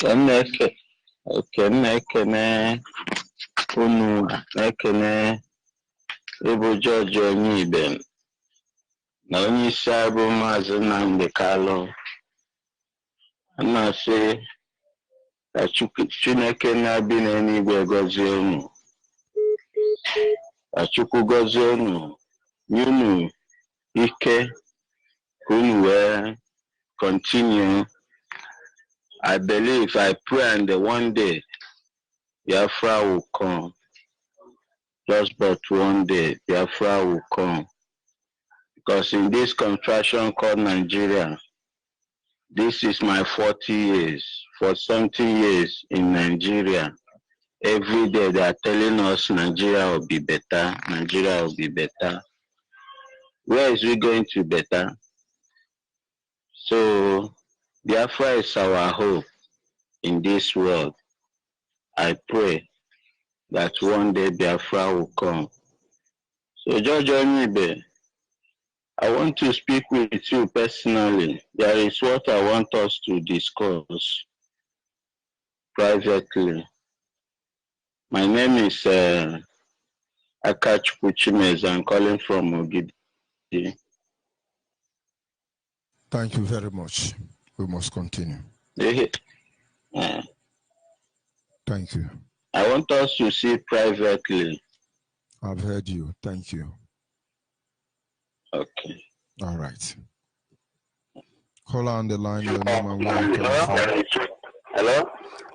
Okay, unu ekene Ibu George Onyibe na onye isi abụ Maazị Nnamdi Kalụ. Na-asị ka Chineke na-abi n'eluigwe gọzie unu. Ka Chukwu gọzie unu, nye unu ike ka unu wee continue. I believe, I pray, and one day Biafra will come. Just but one day Biafra will come. Because in this contraction called Nigeria, this is my 40 years, for something years in Nigeria. Every day they are telling us Nigeria will be better, Nigeria will be better. Where is we going to better? So Biafra is our hope in this world. I pray that one day Biafra will come. So George Onyibe, I want to speak with you personally. There is what I want us to discuss privately. My name is Akachukwu Chimez. I'm calling from Ogidi. Thank you very much. We must continue. Thank you. I want us to see privately. I've heard you. Thank you. Okay. All right. Call on the line, your name and where you come from. Hello?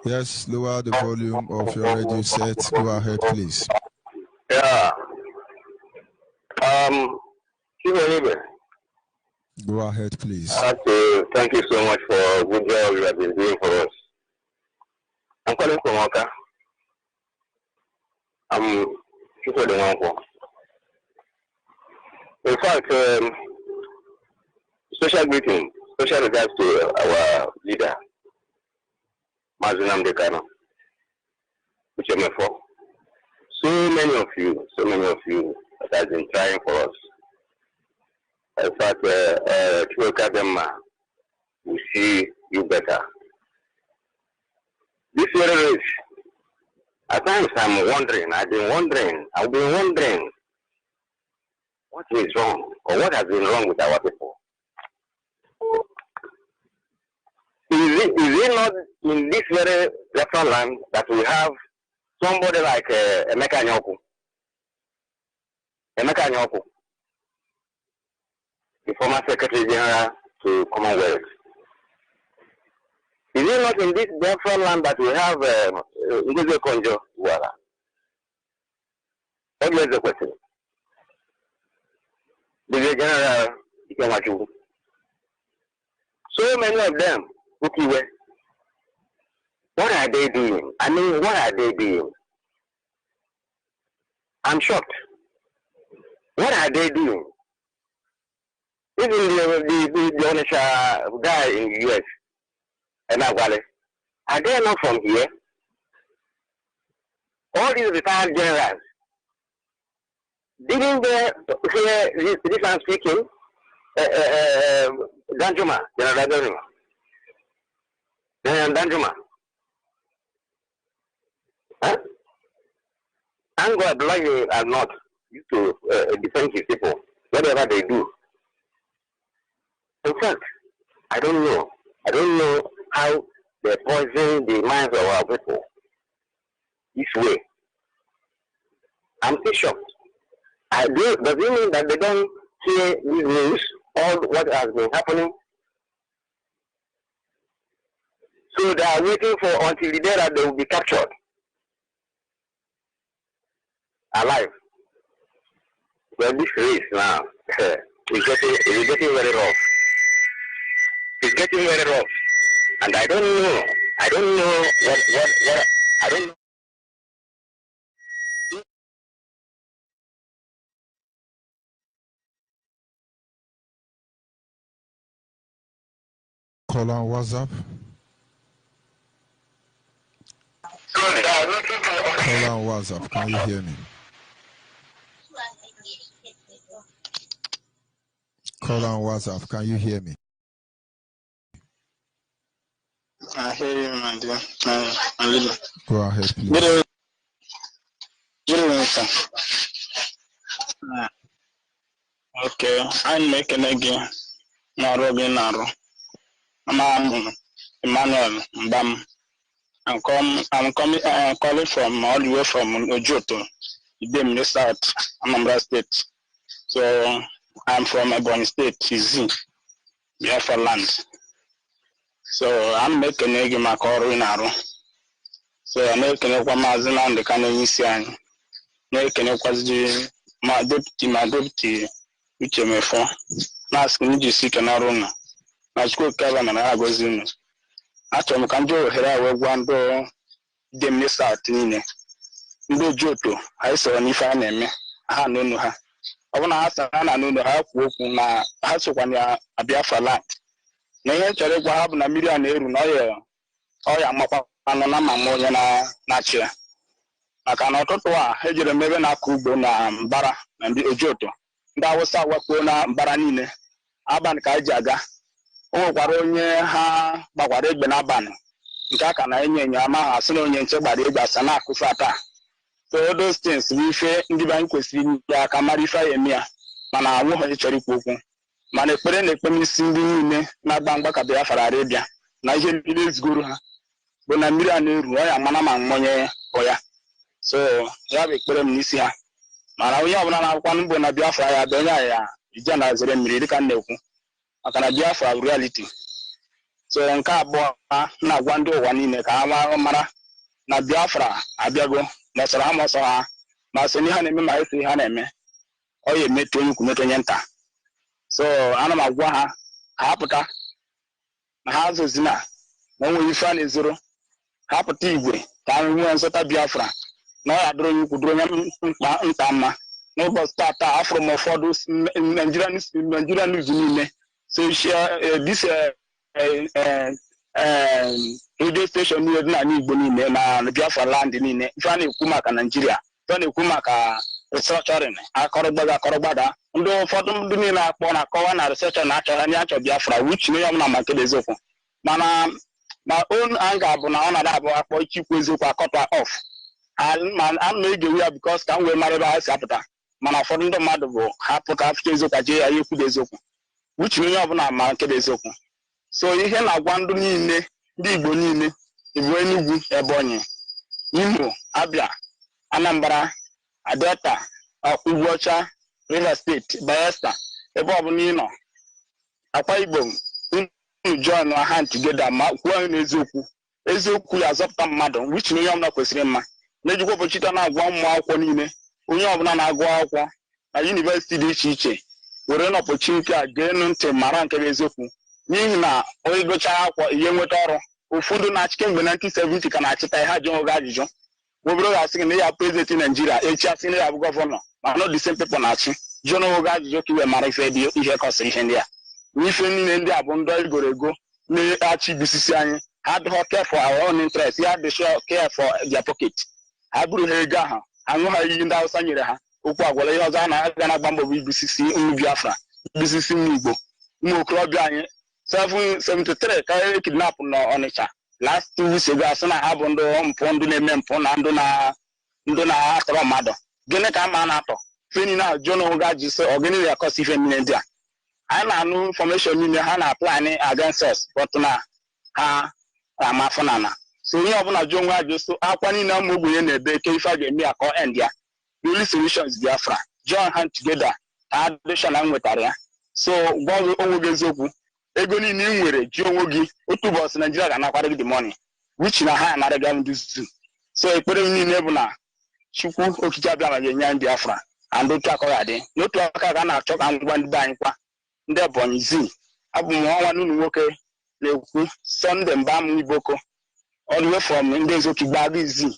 Yes, lower the volume of your radio set. Go ahead, please. Yeah. Go ahead, please. Thank you so much for good job you have been doing for us. I'm calling from Oka. I'm people the one for. In fact, special greeting, special regards to our leader, Maazị Nnamdi Kalụ, which I'm for. So many of you that have been trying for us. In fact, we see you better. This very rich. At times I've been wondering what is wrong or what has been wrong with our people. Is it not in this very Biafra land that we have somebody like Emeka Anyaoku, the former Secretary General to Commonwealth? Is it not in this Biafra land that we have Ngozi Okonjo-Iweala? What is the question? The General Ikemachukwu. So many of them, Ukiwe, what are they doing? I mean, what are they doing? I'm shocked. What are they doing? Even the Onisha guy in the US, and are they not from here? All these retired generals, didn't they hear this man speaking? Danjuma, General Danjuma. Huh? And God, like you are not used to defend his people, whatever they do. In fact, I don't know. I don't know how they poison the minds of our people this way. I'm still shocked. Does it mean that they don't hear these news, all what has been happening? So they are waiting for until the day that they will be captured alive. Well, this race now is getting very rough. It's getting very rough, and I don't know what I don't know. Call on WhatsApp. Call on WhatsApp. Can you hear me? Call on WhatsApp. Can you hear me? I hear you, my dear. Go ahead, please. Good evening, sir. Okay, I'm making again. Naro. I'm Emmanuel Mbam. I'm calling from all the way from Ojoto, Idemili South, Anambra State. So I'm from Ebonyi State, Izi, Biafra land. So I'm making again my call in Naro. So I'm making a Mazin on the Canadian. Making a quasi my deputy, which I'm for. Mask need seek an aruna. My school cover and I was in. After I can do here, I will go them this out in Ndo Joto. I saw an if I name me. I know her. I want to ask Anna know how work na house of one a Biafra land. Nay, Cherry will have a million euro. Oh, yeah, Mapa and Namma Nature. I cannot talk to her. Hedge the Mevena Kubo na Bara and the Ojoto. That was our Kona Baranine. Aban Kajaga. Oh, Waronye ha Baware Benaban. Nkaka na enye nyama asino onye nchebare egba na akufata. So all those things we fe ndi ban kwesiri ya kamarifa yemia mana awu ho chori kwokwu. Mana ekpere na ekpere isi ndi niile na gbangba ka Biafra Arabia na ihe niile zgoro ha. Bụ na mmiri a na-eru ya mana ma mmonye oya. So ya bụ ekpere m n'isi ha. Mana onye ọbụla na-akwụkwọ n'ugbo na Biafra ya bụ onye ya ije na zere mmiri dịka na-ekwu. Maka na Biafra reality. So nke abụọ na-agwa ndị ụwa niile ka ha mara na Biafra abịago mesara ha mọsọ ha ma sị na ha na-eme ma esi ha na-eme ọ ya emetụ onye ukwu metụ onye nta. So ana m agwa ha ha pụta na ha azụzina na onwe ife a na-ezoro ha pụta igwe ka ha nwee nzọta Biafra na ọ ya dụrụ onye ukwu dụrụ onye nta mma n'ụbọchị tata afụrụ m ụfọdụ Nigerian news niile this radio station niile dị na Igbo niile na Biafra land niile ife a na-ekwu maka Nigeria ife a na-ekwu maka restructuring akọrọgbada ndị ụfọdụ ndị niile akpọ na-akọwa na restructuring na-achọ ha nye achọ Biafra which na onye ọbụla ma nke eziokwu mana ma own anger bụ na ọ na-ada abụ akpọ ichikwu eziokwu akọta off a na-egewu ya because ka m wee mara ebe ha si apụta mana ụfọdụ ndị mmadụ bụ ha pụta afụta eziokwu jee ya ekwu eziokwu which na onye ọbụla ma nke eziokwu. So ihe na-agwa ndụ niile ndị Igbo niile Igbo Enugu Ebonyi Imo Abia Anambra Delta Ugwuọcha Rivers State Bayelsa ebe ọbụla ị nọ Akwa Ibom join hand together ma kwuo eziokwu ya azọpụta mmadụ which na onye ọbụla kwesịrị mma na-ejikwa ụbọchịta na-agwa ụmụ akwụkwọ niile onye ọbụla na-agụ akwụkwọ na yunivesiti dị iche iche were n'opportunity a gee ntị mara nke eziokwu n'ihi na onye gụchara akwụkwọ ihe nweta ọrụ ụfọdụ na-achị kemgbe 1970 ka na-achịta ihe ajụ oge ajụjụ webụrụ ga-asị gị na ya prezidenti Naijiria echi asị na ya bụ gọvanọ mana ọ dị same people na-achị jụọ n'oge ajụjụ ka iwe mara ife dị ihe kọsịrị ihe ndị a n'ife niile ndị a bụ ndị egoro ego na-achị bisisi anyị ha adịghị care for our own interest ya adịghị care for their pocket ha bụrụ ha ego ahụ aṅụ ha iyi ndị Hausa nyere ha okwu agwara ihe ọzọ a na-aga na-agba mbọ bụ ibisisi ụmụ Biafra ibisisi ụmụ Igbo ụmụ okorobịa anyị 773 ka e kidnap n'Ọnịcha last 2 weeks ago asị na ha bụ ndị mpụ ndị na-eme mpụ na ndụ na-atọrọ mmadụ gịnị ka ama na-atọ feni na jụọ n'oge ajụ sị ọ gịnị na-akọsi ife niile ndị a anyị na-anụ information niile ha na-apply against us but na ha amafụ na so onye ọbụla jụọ onwe ajụ so akwa niile ụmụ ogbenye na-ebe ke ife a ga-eme ya ka ọ end ya the only solution is Biafra join hand together ka addition na nwetara ya so gwa onwe gị eziokwu ego niile ị nwere ji onwe gị otu ụbọchị Nigeria ga-anakwara gị the money which na ha anara gị ndị zuzu so ekpere m niile bụ na Chukwu okike abịa ma ga-enye anyị Biafra and otu aka ya dị n'otu aka ga na-achọ ka ngwa ndị be anyị kwa ndị Ebonyi zi abụ m ọnwa n'ụlọ nwoke na-ekwu Sunday Mbam Iboko all the way from ndị Ezokigbaga izi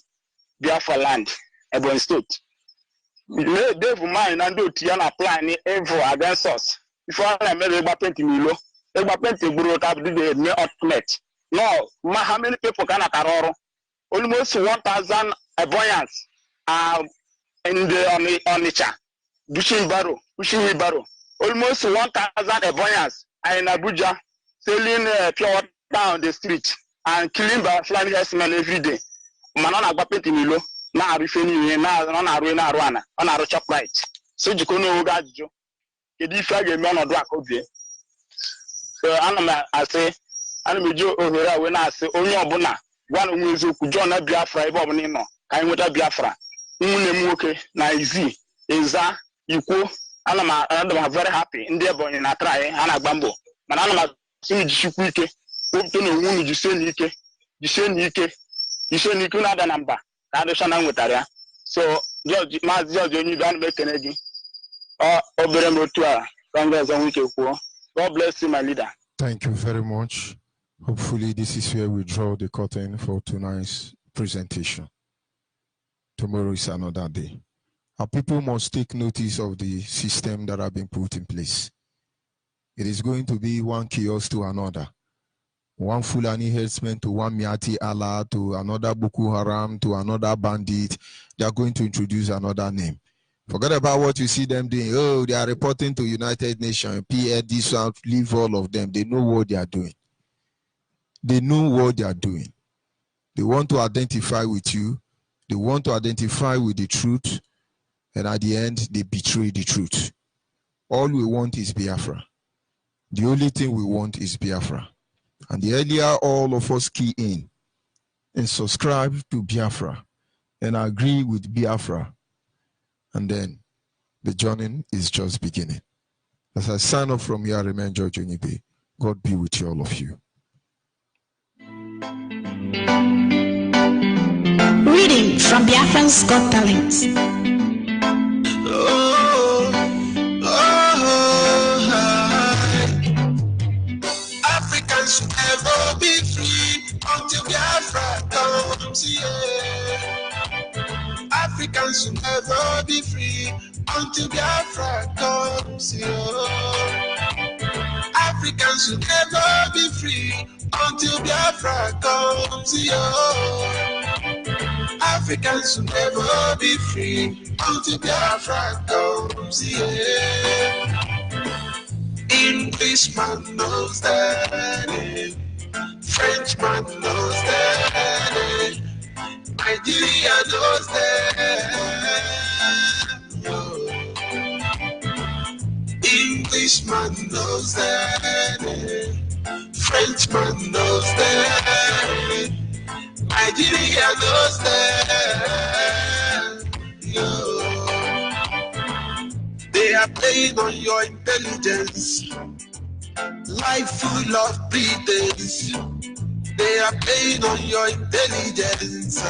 Biafra land Ebonyi State Dave Mine na ndị otu ya na plan evil against us ife ọ na-emere ịgba penti n'ilo ịgba penti gburu ka dị the ultimate no ma how many people ka na-atara ọrụ almost 1000 Ebonyans in the Onitsha pushing wheelbarrow almost 1000 Ebonyans are in Abuja selling pure water down the street and killing by flying herdsmen every day mana na agba penti n'ilo na-arụ ife niile na-arụ ana ọ na-arụ Shoprite so jikọ n'oge ajụjụ kedu ife a ga-eme ọnọdụ akọbie so ana m eji ohere a wee na-asị onye ọbụla gwa na onwe eziokwu jụọ na Biafra ebe ọbụla ị nọ ka anyị nweta Biafra nwunye m nwoke na izi ịza ikwo ana m very happy ndị Ebonyi na try ha na-agba mbọ mana ana m asị jichikwu ike wepụta na onwe unu jisie n'ike na-ada na mba ka adịcha na nwetara ya so Maazị George Onyibe ana m ekene gị obere m otu a ka ndị ọzọ nwee ike kwuo. God bless you, my leader. Thank you very much. Hopefully this is where we draw the curtain for tonight's presentation. Tomorrow is another day. Our people must take notice of the system that have been put in place. It is going to be one chaos to another. One Fulani herdsman to one Miati Allah to another Boko Haram to another bandit. They are going to introduce another name. Forget about what you see them doing. Oh, they are reporting to United Nations, PL, this one, leave all of them. They know what they are doing. They know what they are doing. They want to identify with you. They want to identify with the truth. And at the end, they betray the truth. All we want is Biafra. The only thing we want is Biafra. And the earlier all of us key in and subscribe to Biafra and agree with Biafra, and then the journey is just beginning. As I sign off from here, I remain George Onyibe. God be with you, all of you. Reading from Biafra's Got Talents. Africans should never be free until Biafra comes here. Africans should never be free until Biafra comes here. Africans should never be free until Biafra comes here. Africans should never be free until Biafra comes here. Englishman knows that, Frenchman knows that, Nigeria knows that. Englishman knows that, Frenchman knows that, Nigeria knows that. They are playing on your intelligence, life full of pretense. They are playing on your intelligence.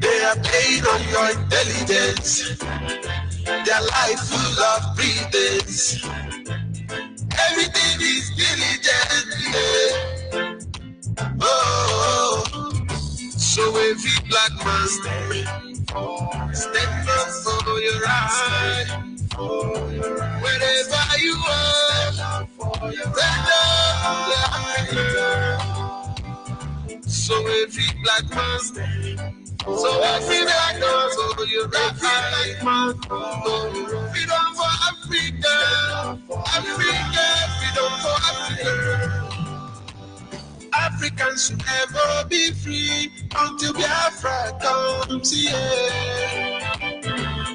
They are playing on your intelligence. Their life full of pretense. Everything is diligent. Yeah. Oh, so every black man stand up for your right. Wherever you are, stand up for your so every black man, so every black man, so you're every black man, freedom for Africa, Africa, freedom for Africa. Africans should never be free until Biafra comes here.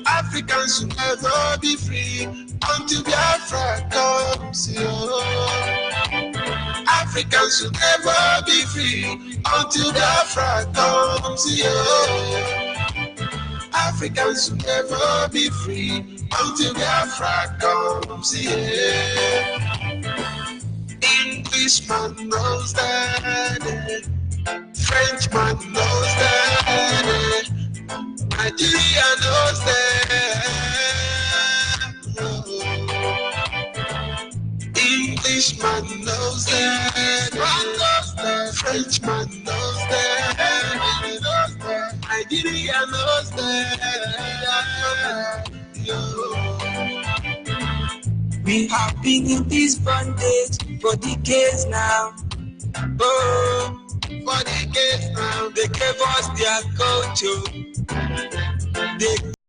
Africans should never be free until Biafra comes here. Africans should never be free until Biafra comes here. Africans should never be free until Biafra comes here. Englishman knows that, Frenchman knows that, Nigeria knows that. Englishman knows that, Frenchman knows that, Nigeria knows that. We have been in this bondage for decades now. Oh, for decades now. They gave us their culture. They